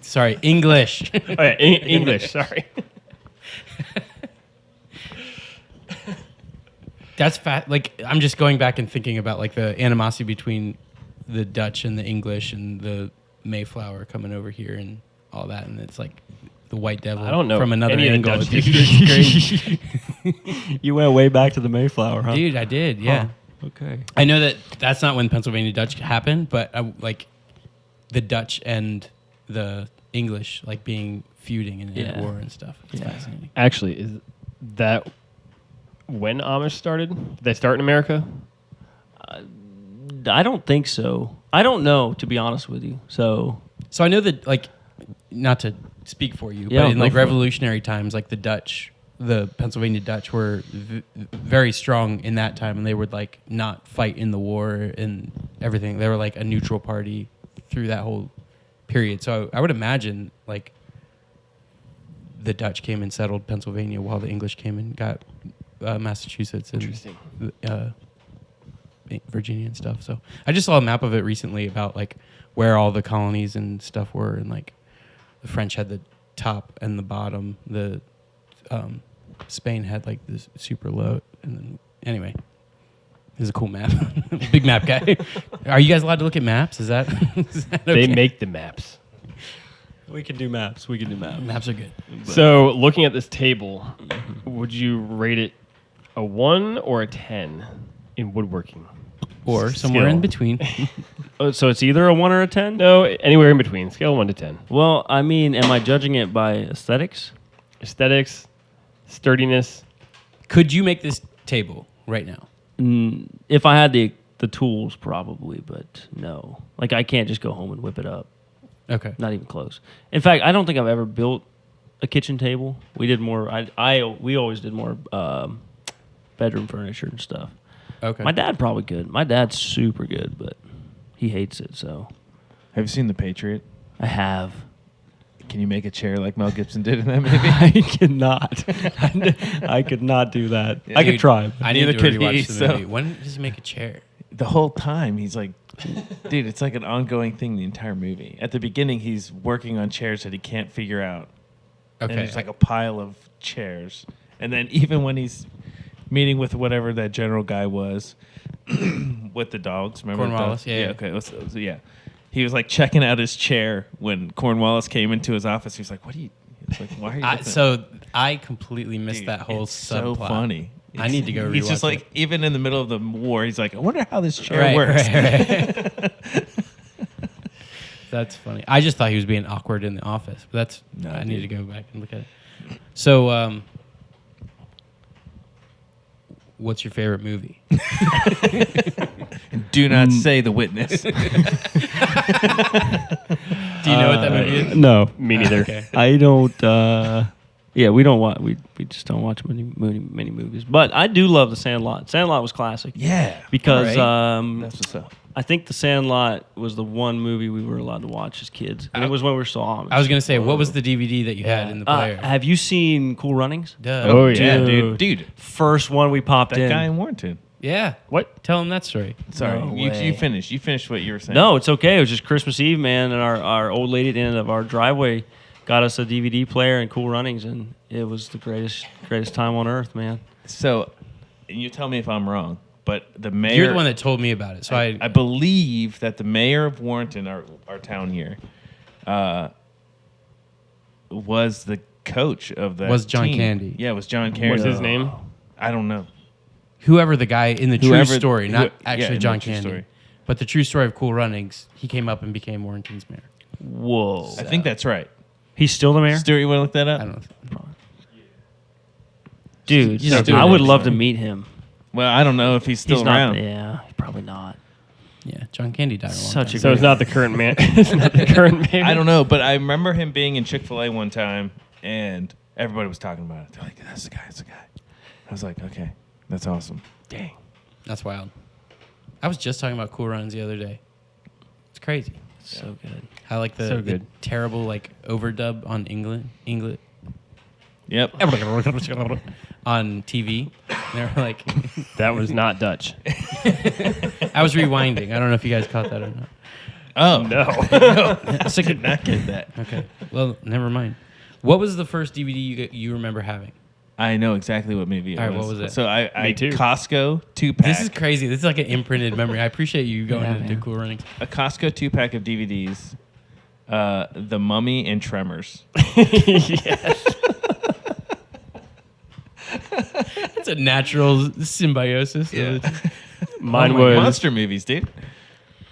Sorry, English. Oh, yeah, English, sorry. That's fat. Like I'm just going back and thinking about like the animosity between the Dutch and the English and the Mayflower coming over here and all that, and it's like the white devil. I don't know from another any of the angle. Dutch It's people. crazy. You went way back to the Mayflower, huh? Dude, I did. Yeah, Okay. I know that that's not when Pennsylvania Dutch happened, but like the Dutch and the English like being feuding and in Yeah. war and stuff. It's Yeah. fascinating. Actually, is that when Amish started? Did they start in America? I don't think so. I don't know, to be honest with you. So So I know that, like, not to speak for you, Yeah, but in go like for it. revolutionary times, like the Dutch, the Pennsylvania Dutch were very strong in that time, and they would like not fight in the war and everything. They were like a neutral party through that whole period. So I would imagine like the Dutch came and settled Pennsylvania while the English came and got Massachusetts and Interesting. Virginia and stuff. So I just saw a map of it recently about like where all the colonies and stuff were, and like the French had the top and the bottom. The Spain had like this super low, and then anyway, this is a cool map. Big map guy. Are you guys allowed to look at maps? Is that, They okay? make the maps. we can do maps. We can do maps. Maps are good. So, looking at this table, would you rate it a 1 or a 10 in woodworking? Or somewhere in Skill. between. So it's either a 1 or a 10? No, anywhere in between. Scale 1 to 10. Well, I mean, am I judging it by aesthetics? Aesthetics, sturdiness. Could you make this table right now? If I had the tools, probably, but no. Like, I can't just go home and whip it up. Okay. Not even close. In fact, I don't think I've ever built a kitchen table. We did more. We always did more bedroom furniture and stuff. Okay. My dad probably could. My dad's super good, but he hates it. So Have you seen The Patriot? I have. Can you make a chair like Mel Gibson did in that movie? I cannot. I could not do that. I could Dude, try. I need Neither to could rewatch he, the so- movie. When does he make a chair? The whole time he's like, dude, it's like an ongoing thing the entire movie. At the beginning, he's working on chairs that he can't figure out. Okay. And there's like a pile of chairs. And then even when he's meeting with whatever that general guy was with the dogs, remember? the Cornwallis, dogs? yeah. Okay. So, yeah. He was like checking out his chair when Cornwallis came into his office. He was like, what are you? It's like, why are you? looking at-" So I completely missed Dude, that whole it's so subplot. funny. I need to go He's just rewatch like, it. even in the middle of the war, he's like, I wonder how this chair Right, works. right. That's funny. I just thought he was being awkward in the office, but that's No, I need to dude. go back and look at it. So, what's your favorite movie? And do not say The Witness. Do you know what that movie is? No, Me neither. Okay. I don't. Yeah, we don't watch. We just don't watch many movies. But I do love The Sandlot. Sandlot was classic. Yeah. Because That's what's up. I think The Sandlot was the one movie we were allowed to watch as kids, and it was when we were still Amish. I was gonna say, what was the DVD that you had in the player? Have you seen Cool Runnings? Duh. Oh, yeah. Dude. First one we popped That in. guy in Warrenton. Yeah. What? Tell him that story. Sorry. No you way. finished. You finished what you were saying. No, it's okay. It was just Christmas Eve, man, and our old lady at the end of our driveway got us a DVD player and Cool Runnings, and it was the greatest time on earth, man. So, and you tell me if I'm wrong. but the mayor. You're the one that told me about it. So I believe that the mayor of Warrenton, our town here, was the coach of that. Was John team. Candy. Yeah, it was John Candy. What's his name? I don't know. whoever the guy in the true story, not actually in John the true Candy, story. but the true story of Cool Runnings, he came up and became Warrenton's mayor. Whoa. I think that's right. He's still the mayor? Stuart, you want to look that up? I don't know. Dude, He's still I would there, love so. to meet him. Well, I don't know if he's still He's around. not. Yeah, probably not. Yeah, John Candy died a long Such time. a So it's not the current man. It's not the current mayor. I don't know, but I remember him being in Chick-fil-A one time, and everybody was talking about it. They're like, that's the guy, that's the guy. I was like, okay, that's awesome. Dang. That's wild. I was just talking about Cool Runs the other day. It's crazy. So good. How like So the good. terrible like overdub on English Yep. on TV. They're like, That was not Dutch. I was rewinding. I don't know if you guys caught that or not. Oh, No. I could not get that. Okay. Well, never mind. What was the first DVD you remember having? I know exactly what movie it All right, was. what was it? So I too. Costco 2-pack. This is crazy. This is like an imprinted memory. I appreciate you going Yeah, into man. Cool Runnings. a Costco 2-pack of DVDs. The Mummy and Tremors. Yes. It's a natural symbiosis. Mine Oh my was Monster movies, dude.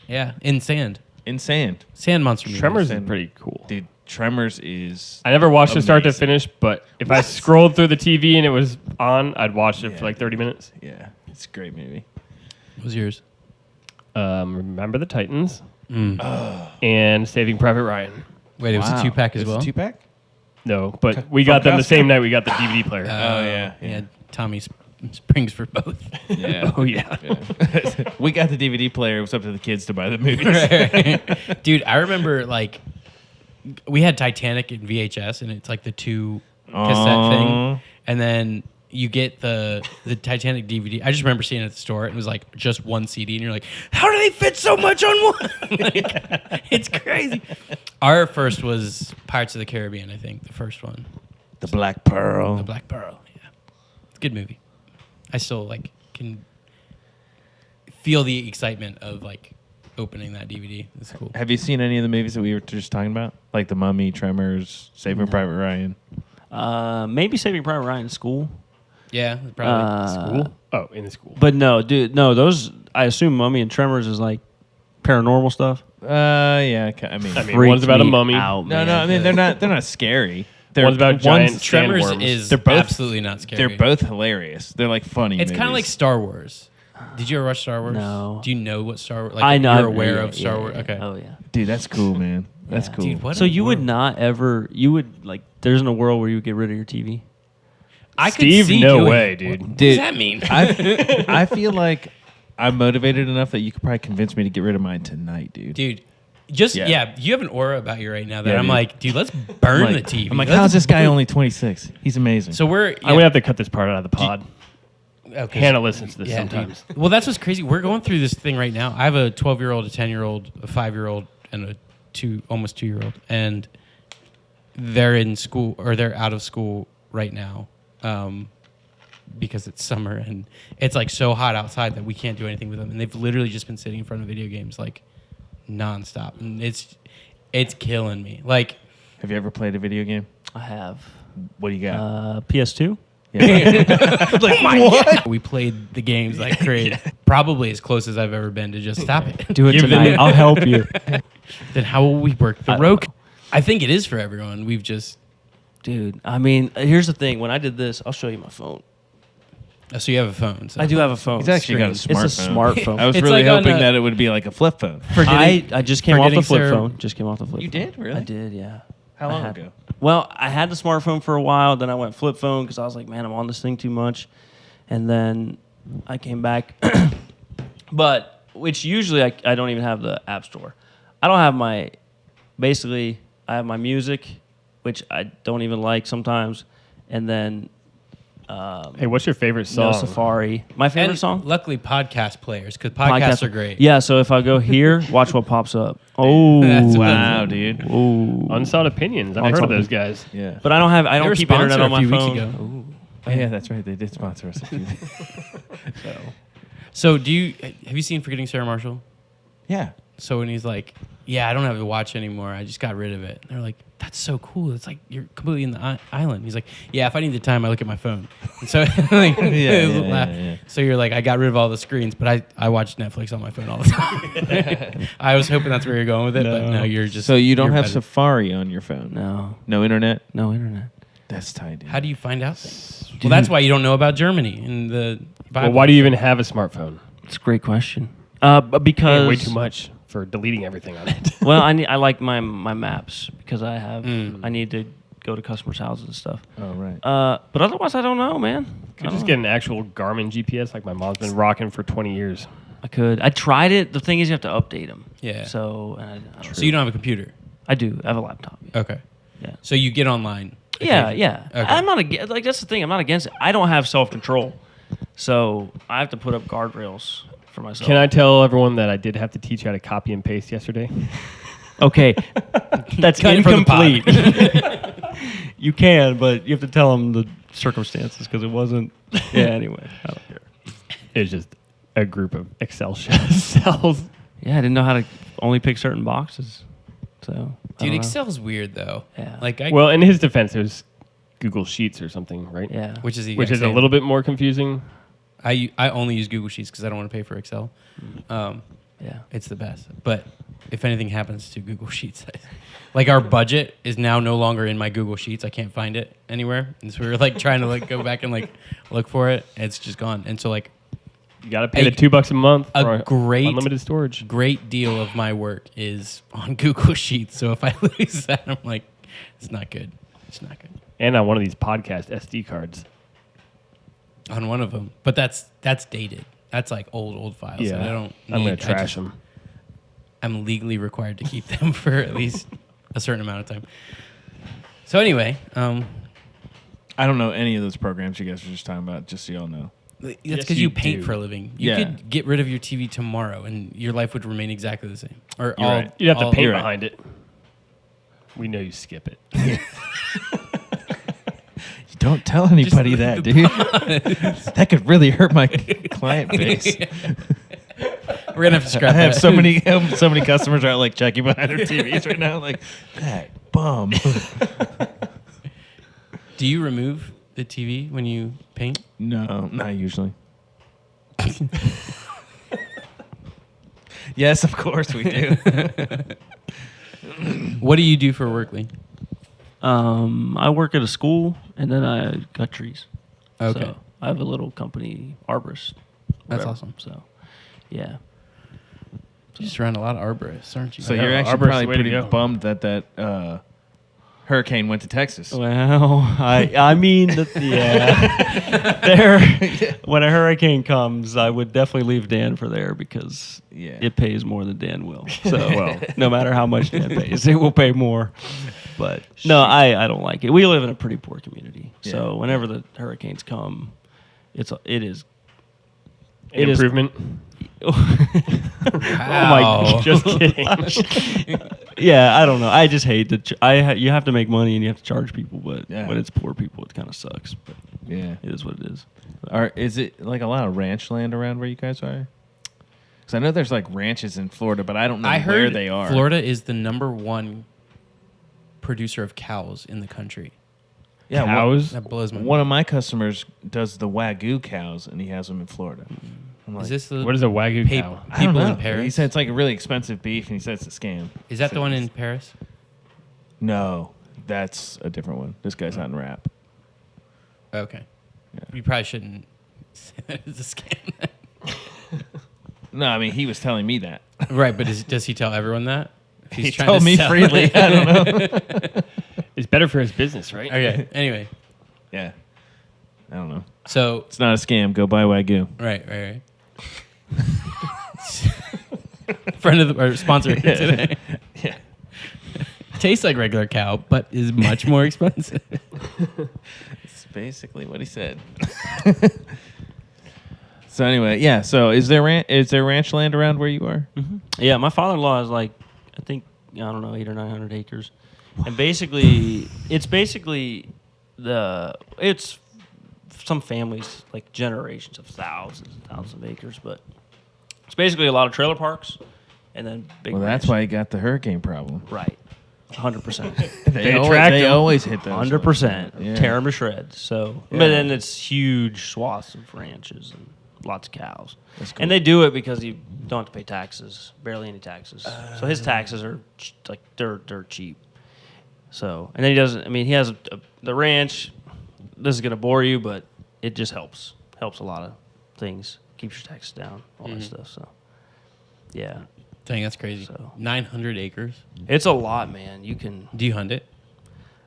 Yeah, in sand. In sand. Sand monster movies. Tremors is and- pretty cool. Dude, Tremors is... I never watched it start to Amazing. finish, but if I scrolled through the TV and it was on, I'd watch it Yeah. for like 30 minutes. Yeah, it's a great movie. What was yours? Remember the Titans Mm. and Saving Private Ryan. Wait, it was a 2-pack as It's well? a 2-pack? No, but we got them the Costco? same night we got the DVD player. Yeah. Tommy Springs for both. Yeah. Oh, yeah. Yeah. We got the DVD player. It was up to the kids to buy the movies. Dude, I remember like we had Titanic in VHS, and it's like the 2 cassette thing, and then you get the Titanic DVD. I just remember seeing it at the store. It was like just one CD, and you're like, how do they fit so much on one? Like, it's crazy. Our first was Pirates of the Caribbean, I think, the first one, The Black Pearl. The Black Pearl. Yeah, it's a good movie. I still like can feel the excitement of like opening that DVD. It's cool. Have you seen any of the movies that we were just talking about? Like The Mummy, Tremors, Saving Private Ryan? Maybe Saving Private Ryan in school. Yeah, probably. School? Oh, in the school. But no, dude, no, those, I assume Mummy and Tremors is like paranormal stuff. Yeah. I mean, I mean, one's about a mummy. Out, no. man. I mean, they're not scary. They're One's about giant Tremors sandworms. is They're both- absolutely not scary. They're both hilarious. They're like funny. It's kind of like movies. Star Wars. Did you ever watch Star Wars? No. Do you know what Star Wars? Like, I know. You're aware yeah, of Star yeah, Wars. yeah. Okay. Oh, yeah. Dude, that's cool, man. That's Yeah. cool. Dude, what So a you would world. not ever, you would like, there's no world where you would get rid of your TV? I could Steve, see no doing way, it. dude. What Dude, does that mean? I feel like I'm motivated enough that you could probably convince me to get rid of mine tonight, dude. Dude, just Yeah. yeah. You have an aura about you right now that Yeah, I'm dude. like, dude, let's burn I'm like, the TV. I'm like, Let's how's this guy burn- only 26? He's amazing. So we're. I'm going to have to cut this part out of the pod. Okay. Hannah listens to this Yeah, sometimes. dude. Well, that's what's crazy. We're going through this thing right now. I have a 12-year-old, a 10-year-old, a 5-year-old, and a almost 2-year-old, and they're in school or they're out of school right now because it's summer and it's like so hot outside that we can't do anything with them. And they've literally just been sitting in front of video games like nonstop, and it's killing me. Like, Have you ever played a video game? I have. What do you got? PS2? like what? We played the games like crazy. Probably as close as I've ever been to just stop it. Do it Give tonight. them- I'll help you. Then how will we work the rope? I think it is for everyone. We've just Dude, I mean, here's the thing. When I did this, I'll show you my phone. so you have a phone. So. I do have a phone. He's actually got a It's a smartphone. smartphone. I was It's really like on hoping a- that it would be like a flip phone. I just came off the forgetting flip Sarah- phone. Just came off the flip You phone. did? Really? I did, yeah. How I long had- ago? Well, I had the smartphone for a while. Then I went flip phone because I was like, man, I'm on this thing too much. And then I came back. But, which usually I don't even have the app store. I don't have my, basically, I have my music, which I don't even like sometimes. And then Hey, what's your favorite song? No Safari. My favorite And song? luckily, podcast players because podcasts are great. Yeah, so if I go here, watch what pops up. Oh, That's Wow, dude. Ooh. Unsought Opinions. I've heard of those guys. Yeah. But I don't They were keep internet sponsored on my a few phone. weeks ago. Oh, yeah, that's right. They did sponsor us. So have you seen Forgetting Sarah Marshall? Yeah. So when he's like, yeah, I don't have to watch anymore. I just got rid of it. And they're like, that's so cool. It's like you're completely in the island. He's like, yeah, if I need the time, I look at my phone. And so like, Yeah. So you're like, I got rid of all the screens, but I watch Netflix on my phone all the time. I was hoping that's where you're going with it, but no, you're just. So you don't you're have better. Safari on your phone? No, No internet? no internet. That's tight, dude. How do you find out things? Well, that's why you don't know about Germany and the Bible. Well, why do you even have a smartphone? It's a great question. Because Way too much for deleting everything on it. Well, I like my maps because I need to go to customers' houses and stuff. Oh, right. But otherwise, I don't know, man. Could just get an actual Garmin GPS like my mom's been rocking for 20 years. I could. I tried it. The thing is, you have to update them. Yeah. So, and I don't So you don't have a computer? I do. I have a laptop. Okay. Yeah. So you get online? Yeah, yeah. Okay. I'm not against. Like that's the thing. I'm not against it. I don't have self control, so I have to put up guardrails for myself. Can I tell everyone that I did have to teach you how to copy and paste yesterday? Okay, that's Cut it for the pod. incomplete. You can, but you have to tell them the circumstances because it wasn't. Yeah. Anyway, I don't care. It's just a group of Excel cells. Yeah, I didn't know how to only pick certain boxes. So, I Dude, don't know. Excel's weird though. Yeah. Like Well, in his defense, it was Google Sheets or something, right? Yeah. which is Which is a little bit more confusing. I only use Google Sheets because I don't want to pay for Excel. Yeah. It's the best. But if anything happens to Google Sheets, like our budget is now no longer in my Google Sheets. I can't find it anywhere. And so we were like trying to like go back and like look for it. It's just gone. And so like You got to pay the $2 a month a for great- unlimited storage. great deal of my work is on Google Sheets. So if I lose that, I'm like, it's not good. It's not good. And on one of these podcast SD cards. On one of them. But that's dated. That's like old files. Yeah. And I don't need, I'm going I to trash just- them. I'm legally required to keep them for at least a certain amount of time. So anyway, I don't know any of those programs you guys were just talking about, just so y'all know. that's Yes, because you you paint do. for a living. You Yeah. could get rid of your TV tomorrow, and your life would remain exactly the same. Or You're all, right. You'd have to all- paint You're right. behind it. We know you skip it. Don't tell anybody that, dude. That could really hurt my client base. We're gonna have to I scrap have that. so many customers are like checking behind their TVs right now, like that bum. Do you remove the TV when you paint? No, not usually. Yes, of course we do. What do you do for work, Lee? I work at a school and then I cut trees. Okay. So I have a little company, arborist. That's whatever. awesome. So, yeah. You're just around a lot of arborists, aren't you? So Yeah, you're actually arborist, probably way to pretty go. bummed that hurricane went to Texas. Well, I mean, yeah. There, when a hurricane comes, I would definitely leave Dan for there because Yeah. it pays more than Dan will. So, no matter how much Dan pays, it will pay more. But no, I don't like it. We live in a pretty poor community, so Yeah. whenever the hurricanes come, it is. An It is- improvement. Wow. Oh my, just kidding. Yeah, I don't know. I just hate that. You have to make money and you have to charge people, but Yeah. when it's poor people, it kind of sucks. But Yeah. it is what it is. Is it like a lot of ranch land around where you guys are? Because I know there's like ranches in Florida, but I don't know I where heard they are. Florida is the #1 producer of cows in the country. Yeah, Cows? That blows my mind. One of my customers does the Wagyu cows, and he has them in Florida. I'm like, Is this the What is a Wagyu Pap- cow? I don't people know. in Paris? He said it's like a really expensive beef, and he said it's a scam. Is that the one in Paris? No, that's a different one. This guy's not in rap. Okay. Yeah. You probably shouldn't say that it's a scam. No, I mean he was telling me that. Right, but does he tell everyone that? If He trying told to me sell freely. it? I don't know. It's better for his business, right? Okay. Anyway, Yeah, I don't know. so It's not a scam. Go buy Wagyu. right. Friend of the or sponsor today. Yeah. Tastes like regular cow, but is much more expensive. That's basically what he said. So anyway, yeah. So is there ranch land around where you are? Yeah, my father-in-law is like, I think, I don't know, 800 or 900 acres. And basically, it's some families like generations of thousands and thousands of acres, but it's basically a lot of trailer parks and then big. Well, that's ranch. why you got the hurricane problem. Right. 100%. They attract 'em. always hit those. 100%. Yeah. Tear them to shreds. So, Yeah. but then it's huge swaths of ranches and lots of cows. That's cool. And they do it because you don't have to pay taxes, barely any taxes. So his taxes are like dirt cheap. So, and then he doesn't. I mean, he has the ranch. This is gonna bore you, but it just helps a lot of things. Keeps your taxes down, all that stuff. So, yeah, Dang, that's crazy. So- 900 acres. it's a lot, man. You can. Do you hunt it?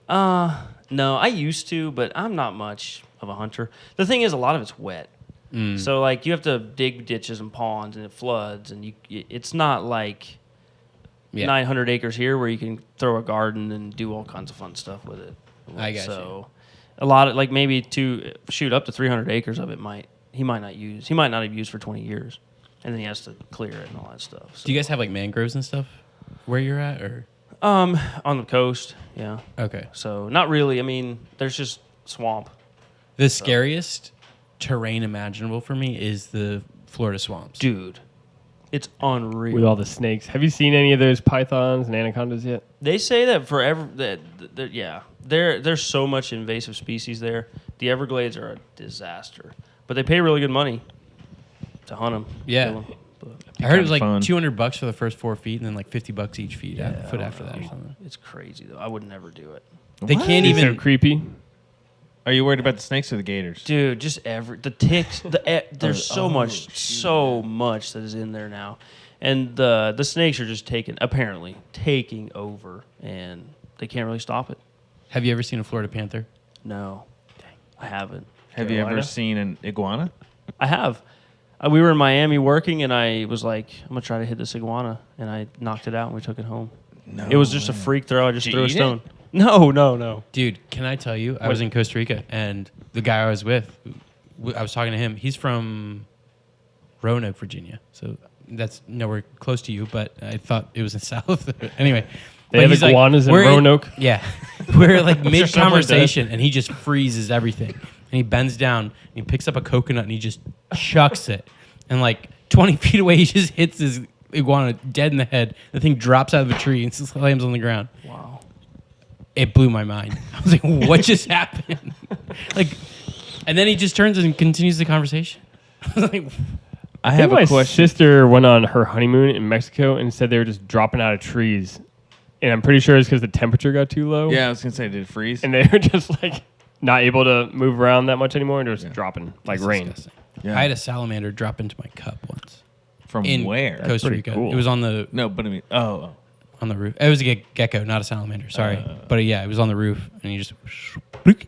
No, I used to, but I'm not much of a hunter. The thing is, a lot of it's wet. So like you have to dig ditches and ponds, and it floods, and it's not like 900 acres here where you can throw a garden and do all kinds of fun stuff with it. I got so a lot of like maybe up to 300 acres of it he might not have used for 20 years, and then he has to clear it and all that stuff. So. Do you guys have like mangroves and stuff where you're at, or? On the coast, yeah. Okay. So not really. I mean, there's just swamp. The scariest terrain imaginable for me is the Florida swamps. Dude, it's unreal. With all the snakes. Have you seen any of those pythons and anacondas yet? They say that there's so much invasive species there. The Everglades are a disaster, but they pay really good money to hunt them. Yeah. I heard it was like fun. $200 for the first 4 feet, and then like $50 each foot after that or something. It's crazy though. I would never do it, They can't It's so even. creepy. Are you worried about the snakes or the gators? dude. Just the ticks. There's so much that is in there now, and the snakes are just taking over, and they can't really stop it. Have you ever seen a Florida panther? No, I haven't. Have you ever Carolina? seen an iguana? I have. We were in Miami working, and I was like, I'm going to try to hit this iguana. And I knocked it out, and we took it home. No. It was just a freak throw. I just Did threw you a eat stone. No. Dude, can I tell you? I was in Costa Rica, and the guy I was with, I was talking to him. He's from Roanoke, Virginia. So that's nowhere close to you, but I thought it was in South. Anyway. They but have he's like, iguanas in we're Roanoke? Yeah. We're like sure someone does. mid-conversation, and he just freezes everything. And he bends down, and he picks up a coconut, and he just chucks it. And like 20 feet away, he just hits his iguana dead in the head. The thing drops out of the tree and slams on the ground. Wow. It blew my mind. I was like, what just happened? And then he just turns and continues the conversation. I was like, I I have think a my question. sister went on her honeymoon in Mexico and said they were just dropping out of trees. And I'm pretty sure it's because the temperature got too low. Yeah, I was gonna say, did it freeze? And they were just like not able to move around that much anymore and just dropping like that's rain. disgusting. Yeah. I had a salamander drop into my cup once. From In where? Costa pretty Rica. cool. It was on the No, but I mean, oh. roof. It was a gecko, not a salamander. Sorry. But yeah, it was on the roof, and he just... It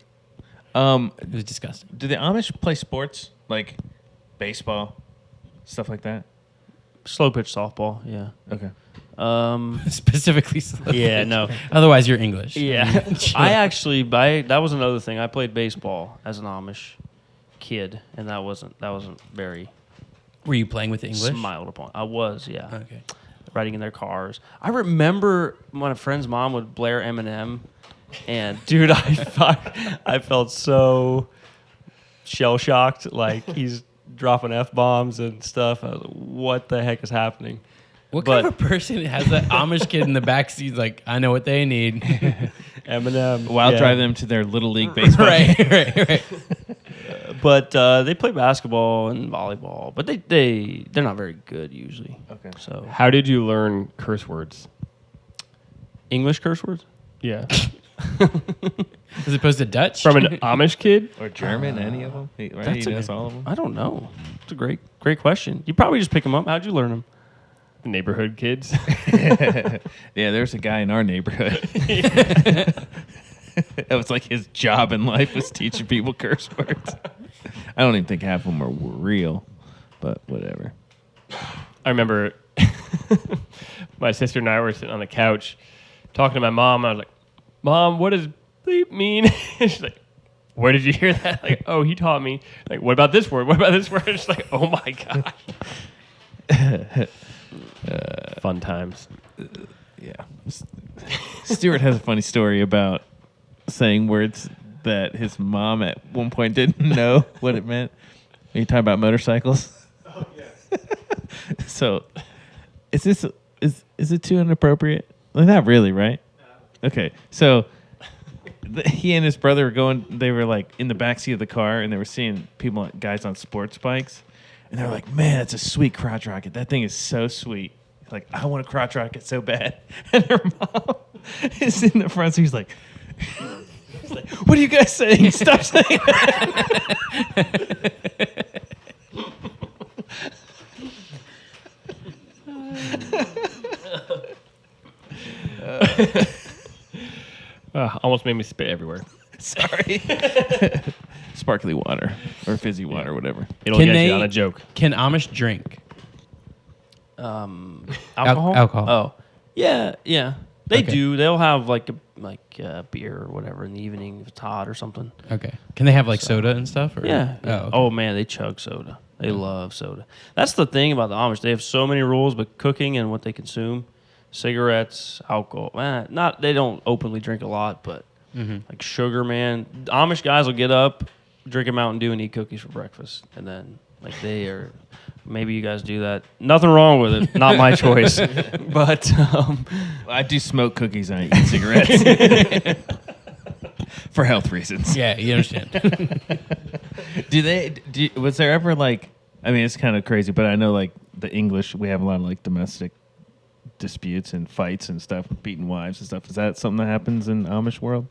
was disgusting. Do the Amish play sports like baseball, stuff like that? Slow pitch softball. Yeah. Okay. Specifically. Yeah. No. Otherwise, you're English. Yeah. That was another thing. I played baseball as an Amish kid, and that wasn't very Were you playing with the English? smiled upon. I was, yeah. Okay. Riding in their cars. I remember when a friend's mom would blare Eminem, and dude, I felt so shell shocked. Like he's dropping F-bombs and stuff. I was like, what the heck is happening? What kind of a person has an Amish kid in the backseat? Like, I know what they need. Eminem. While yeah. drive them to their little league baseball. right. But they play basketball and volleyball, but they're not very good usually. Okay. So How did you learn curse words? English curse words? Yeah. As opposed to Dutch? From an Amish kid? Or German, any of them? Right? that's He a knows good- all of them. I don't know. It's a great question. You probably just pick them up. How'd you learn them? Neighborhood kids. Yeah, there's a guy in our neighborhood. That was like his job in life was teaching people curse words. I don't even think half of them are real, but whatever. I remember my sister and I were sitting on the couch talking to my mom. I was like, Mom, what does bleep mean? She's like, where did you hear that? Like, oh, he taught me. Like, what about this word? What about this word? It's like, oh my gosh. Fun times. Yeah. Stuart has a funny story about saying words that his mom at one point didn't know what it meant. Are you talking about motorcycles? Oh yeah. So, is it too inappropriate? Well, not really, right? No. Okay, so he and his brother were going. They were like in the backseat of the car, and they were seeing guys on sports bikes, and they were like, "Man, that's a sweet crotch rocket. That thing is so sweet." Like, I want a crotch rocket so bad. And her mom is in the front, so he's like, what are you guys saying? Stop saying that. Almost made me spit everywhere. Sorry. Sparkly water or fizzy water, whatever. It'll get you on a joke. Can Amish drink? Alcohol? Alcohol. Oh, yeah. They Okay. do. They'll have like beer or whatever in the evening if it's hot or something. Okay. Can they have like soda and stuff? Or? Yeah. Oh, okay. Oh man, they chug soda. They love soda. That's the thing about the Amish. They have so many rules, but cooking and what they consume, cigarettes, alcohol. Not they don't openly drink a lot, but like sugar, man. Amish guys will get up, drink a Mountain Dew, and eat cookies for breakfast, and then like they are. Maybe you guys do that. Nothing wrong with it. Not my choice. But I do smoke cookies and I eat cigarettes. For health reasons. Yeah, you understand. Was there ever like, I mean, it's kind of crazy, but I know like the English, we have a lot of like domestic disputes and fights and stuff, beating wives and stuff. Is that something that happens in Amish world?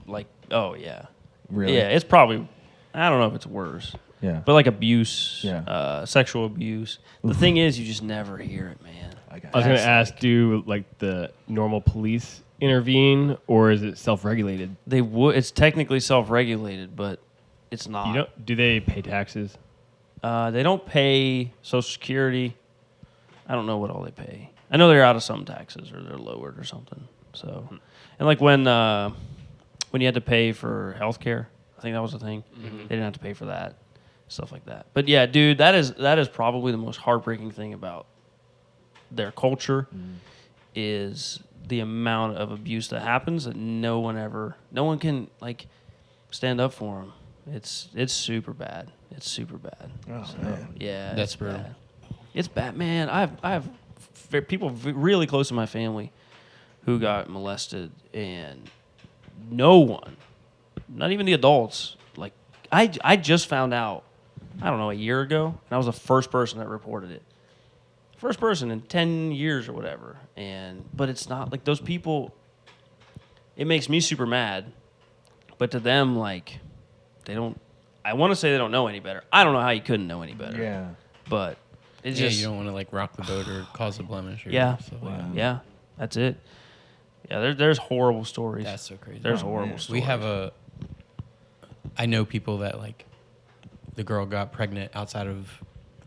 like, oh yeah, Really? yeah. It's probably. I don't know if it's worse. Yeah. But like abuse, Yeah. sexual abuse. The thing is, you just never hear it, man. I was going to ask, do like the normal police intervene, or is it self-regulated? They would. It's technically self-regulated, but it's not. You don't, do they pay taxes? They don't pay Social Security. I don't know what all they pay. I know they're out of some taxes or they're lowered or something. So, and like when you had to pay for health care, I think that was the thing. They didn't have to pay for that, stuff like that. But yeah, dude, that is probably the most heartbreaking thing about their culture is the amount of abuse that happens that no one can like stand up for them. It's super bad. It's super bad. Oh, So, man. yeah, That's it's brutal. bad. It's bad, man. I have people really close to my family who got molested, and no one, not even the adults. Like I just found out, I don't know, a year ago, and I was the first person that reported it. First person in 10 years or whatever. But it's not like those people. It makes me super mad, but to them, like, they don't. I want to say they don't know any better. I don't know how you couldn't know any better. Yeah. But it's Yeah, just you don't want to like rock the boat or cause a blemish. Or Yeah. stuff like that. yeah, that's it. Yeah, there's horrible stories. That's so crazy. There's Oh, horrible man. stories. We have I know people that like the girl got pregnant outside of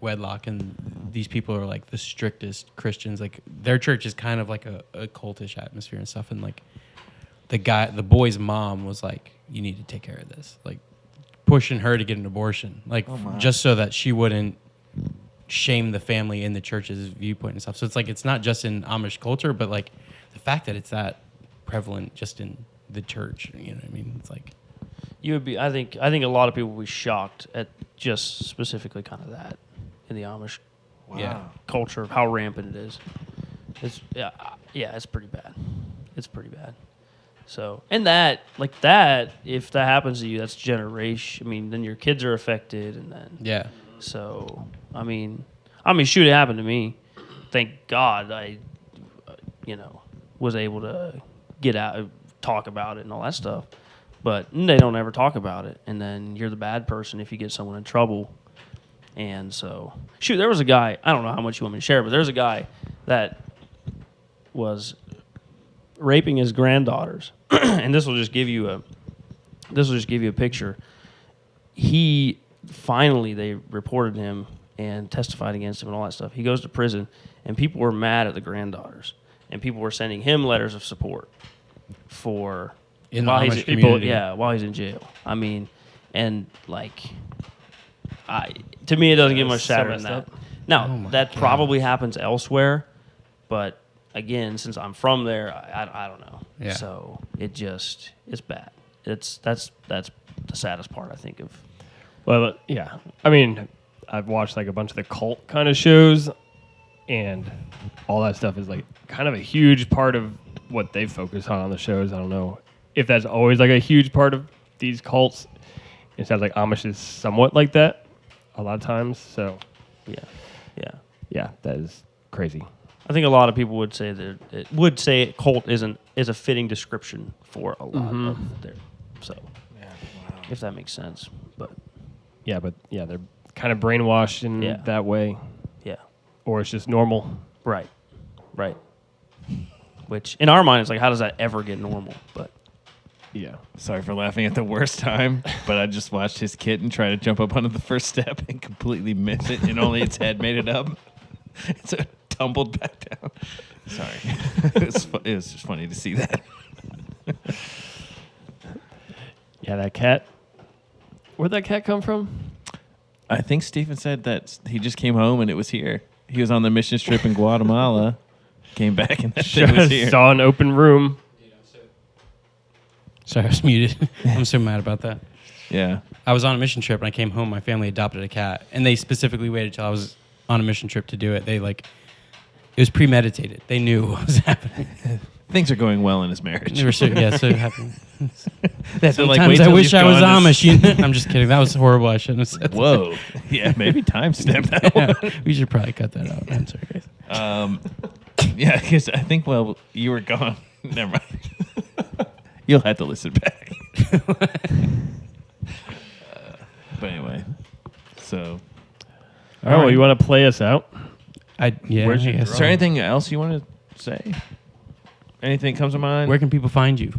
wedlock, and these people are like the strictest Christians. Like their church is kind of like a cultish atmosphere and stuff. And like the boy's mom was like, "You need to take care of this." Like pushing her to get an abortion, like just so that she wouldn't shame the family in the church's viewpoint and stuff. So it's like it's not just in Amish culture, but like the fact that it's that prevalent just in the church. You know what I mean? It's like You would be. I think a lot of people would be shocked at just specifically kind of that in the Amish yeah. culture of how rampant it is. It's it's pretty bad. It's pretty bad. So and that if that happens to you, that's generation. I mean, then your kids are affected, and then Yeah. So I mean, shoot, it happened to me. Thank God I, was able to get out, talk about it, and all that stuff. But they don't ever talk about it, and then you're the bad person if you get someone in trouble. And so, shoot, there was a guy. I don't know how much you want me to share, but there's a guy that was raping his granddaughters, and this will just give you a picture. He finally they reported him and testified against him and all that stuff. He goes to prison, and people were mad at the granddaughters, and people were sending him letters of support for In the while Amish he's community. while he's in jail. I mean, and like, to me, it doesn't get much so sadder than messed that. up. Now Oh my that gosh. probably happens elsewhere, but again, since I'm from there, I don't know. Yeah. So it's bad. That's the saddest part, I think, of. Well, yeah. I mean, I've watched like a bunch of the cult kind of shows, and all that stuff is like kind of a huge part of what they focus on the shows. I don't know if that's always like a huge part of these cults. It sounds like Amish is somewhat like that a lot of times. So, yeah, that is crazy. I think a lot of people would say that cult is a fitting description for a lot of their. So, if that makes sense, but they're kind of brainwashed in that way, yeah, or it's just normal. right. Which in our mind is like, how does that ever get normal? But Yeah. Sorry for laughing at the worst time, but I just watched his kitten try to jump up onto the first step and completely miss it, and only its head made it up. So it tumbled back down. Sorry. It was just funny to see that. Yeah, that cat. Where'd that cat come from? I think Stephen said that he just came home and it was here. He was on the mission trip in Guatemala, came back and that thing was here. Saw an open room. Sorry, I was muted. I'm so mad about that. Yeah. I was on a mission trip and I came home. My family adopted a cat, and they specifically waited till I was on a mission trip to do it. It was premeditated. They knew what was happening. Things are going well in his marriage. They were so happy. That's Sometimes I wish I was Amish. I'm just kidding. That was horrible. I shouldn't have said that. Whoa. Yeah, maybe timestamp that one. Yeah, we should probably cut that out. I'm sorry, guys. Yeah, because I think, you were gone. Never mind. You'll have to listen back. But anyway, so. All right, well, you want to play us out? Is Where's there anything else you want to say? Anything comes to mind? Where can people find you?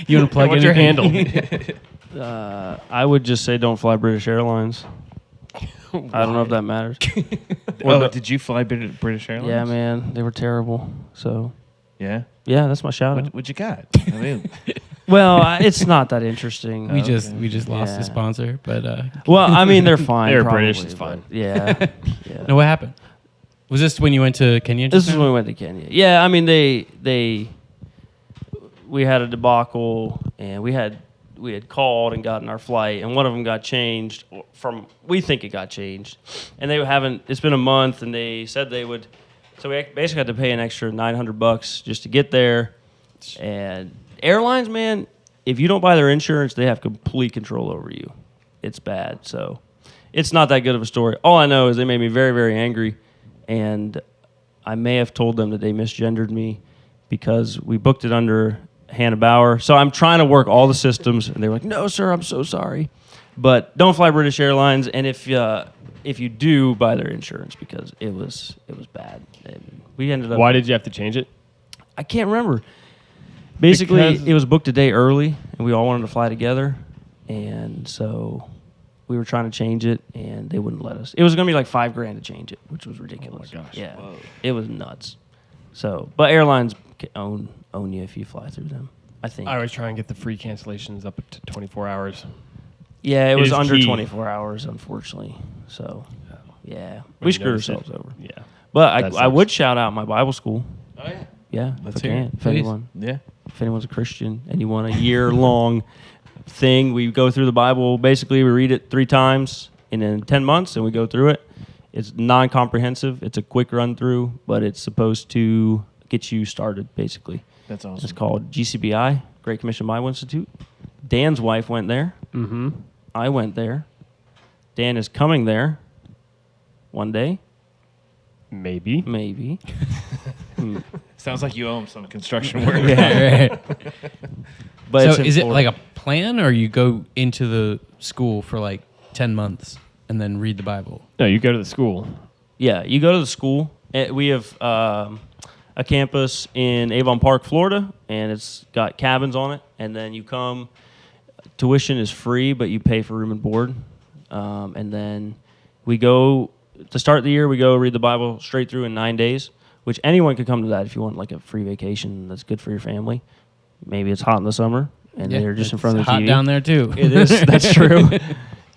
You want to plug What's your anything? handle? I would just say don't fly British Airlines. I don't know if that matters. Did you fly British Airlines? Yeah, man, they were terrible. So Yeah? yeah, that's my shout out. What you got? I mean, Well, it's not that interesting. We just lost Yeah. a sponsor, but Well, I mean, they're fine. They're probably, British, it's but fine. Yeah. no, what happened? Was this when you went to Kenya? This is when we went to Kenya. Yeah, I mean, we had a debacle, and we had called and gotten our flight, and one of them got changed we think it got changed, and they haven't. It's been a month, and they said they would. So we basically had to pay an extra $900 just to get there. And airlines, man, if you don't buy their insurance, they have complete control over you. It's bad. So it's not that good of a story. All I know is they made me very, very angry. And I may have told them that they misgendered me because we booked it under Hannah Bauer. So I'm trying to work all the systems. And they were like, no, sir, I'm so sorry. But don't fly British Airlines. And if you do, buy their insurance because it was bad. And we ended up. Why did you have to change it? I can't remember. Basically, Because- it was booked a day early, and we all wanted to fly together. And so we were trying to change it, and they wouldn't let us. It was going to be like $5,000 to change it, which was ridiculous. Oh my gosh. Yeah, it was nuts. So, but airlines own you if you fly through them, I think. I always try and get the free cancellations up to 24 hours. Yeah, it was is under key. 24 hours, unfortunately. So, yeah, we you screwed notice it. ourselves over. Yeah. But That I sucks. would shout out my Bible school. oh, yeah. Yeah, Let's if I hear can, it. if Please. anyone. Yeah. If anyone's a Christian and you want a year-long thing, we go through the Bible. Basically, we read it 3 times in 10 months, and we go through it. It's non-comprehensive. It's a quick run-through, but it's supposed to get you started, basically. That's awesome. It's called GCBI, Great Commission Bible Institute. Dan's wife went there. Mm-hmm. I went there. Dan is coming there one day, Maybe. maybe. Sounds like you owe him some construction work. Right. But So it's in is it Florida. like a plan, or you go into the school for like 10 months and then read the Bible? No, you go to the school. Yeah, you go to the school. We have a campus in Avon Park, Florida, and it's got cabins on it. And then you come. Tuition is free, but you pay for room and board. And then we go to start the year. We go read the Bible straight through in 9 days, which anyone could come to that if you want like a free vacation that's good for your family. Maybe it's hot in the summer, and you're just in front of the hot TV. down there too. It is. That's true.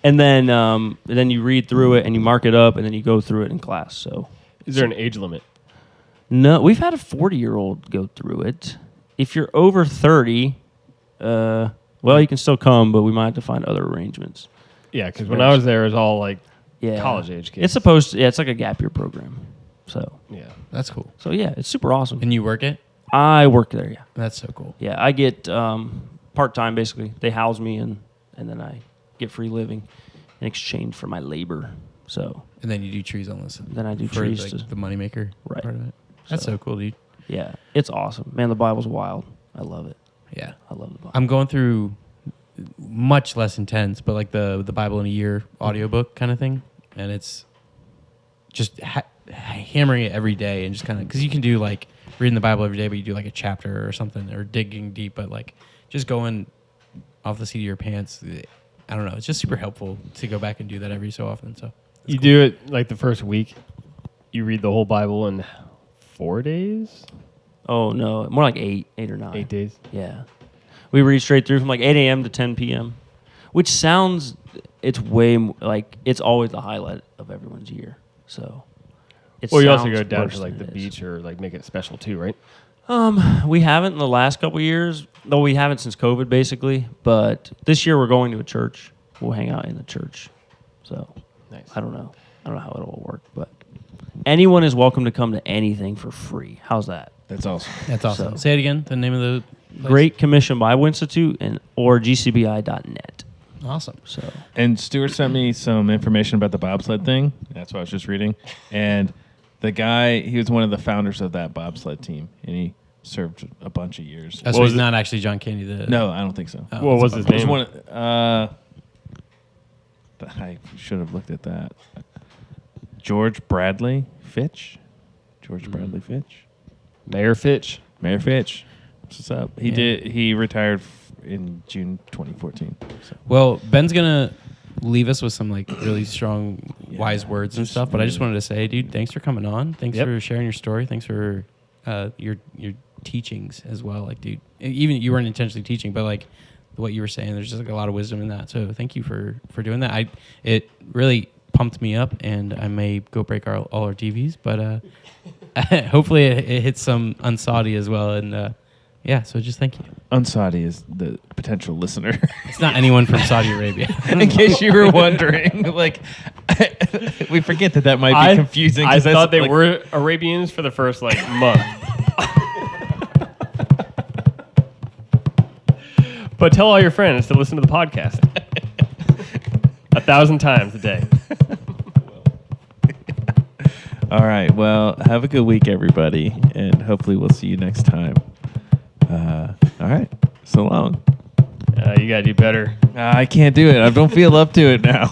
And then you read through it and you mark it up, and then you go through it in class. So Is there an age limit? No, we've had a 40-year-old go through it. If you're over 30, well, you can still come, but we might have to find other arrangements. Yeah, because when I was there, it was all like Yeah, college age kids. It's supposed to. Yeah, it's like a gap year program. So Yeah. That's cool. yeah, it's super awesome. And you work it? I work there. Yeah, That's so cool. yeah. I get part time basically. They house me and then I get free living in exchange for my labor. So And then you do trees on this. then I do for trees like, to the moneymaker Right. part of it. That's so cool, dude. yeah, it's awesome. Man, the Bible's wild. I love it. Yeah. I love the Bible. I'm going through much less intense, but like the Bible in a Year audiobook kind of thing. And it's just hammering it every day and just kind of, because you can do like reading the Bible every day, but you do like a chapter or something or digging deep, but like just going off the seat of your pants. I don't know. It's just super helpful to go back and do that every so often. So You do it like the first week. You read the whole Bible in 4 days, Oh no, more like 8 or 9. 8 days. Yeah. We read straight through from like 8 a.m. to 10 p.m., which sounds, it's way like it's always the highlight of everyone's year. So, Well, you also go sounds down worse to like than the it is. beach or like make it special too, right? We haven't in the last couple years, though we haven't since COVID basically. But this year we're going to a church. We'll hang out in the church. So, Nice. I don't know how it will work, but anyone is welcome to come to anything for free. How's that? That's awesome. that's awesome. So- Say it again. The name of the place? Great Commission Bible Institute or gcbi.net. Awesome. So. And Stuart sent me some information about the bobsled thing. That's what I was just reading. And the guy, he was one of the founders of that bobsled team, and he served a bunch of years. That's What why was he's it? not actually John Candy. The No, I don't think so. Oh. What was his It was name? one I should have looked at that. George Bradley Fitch. George Bradley Fitch. Mayor Fitch. Mayor Fitch. What's up? Yeah. He retired in June 2014. So. Well, Ben's gonna leave us with some like really strong, wise words and just stuff. But I just really- wanted to say, dude, thanks for coming on. Thanks Yep. for sharing your story. Thanks for your teachings as well. Like, dude, even you weren't intentionally teaching, but like what you were saying, there's just like a lot of wisdom in that. So thank you for doing that. It really pumped me up, and I may go break all our TVs, but hopefully it hits some un-Saudi as well. And yeah, so just thank you. Unsaudi is the potential listener. It's not anyone from Saudi Arabia. In case you were wondering, like, we forget that might be confusing. I 'cause that's, thought they like- were Arabians for the first like month. But tell all your friends to listen to the podcast 1,000 times a day. All right. Well, have a good week, everybody, and hopefully we'll see you next time. All right. So long. You gotta do better. I can't do it. I don't feel up to it now.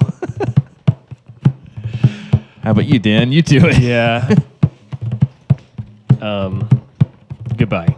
How about you, Dan? You do it. Yeah. Goodbye.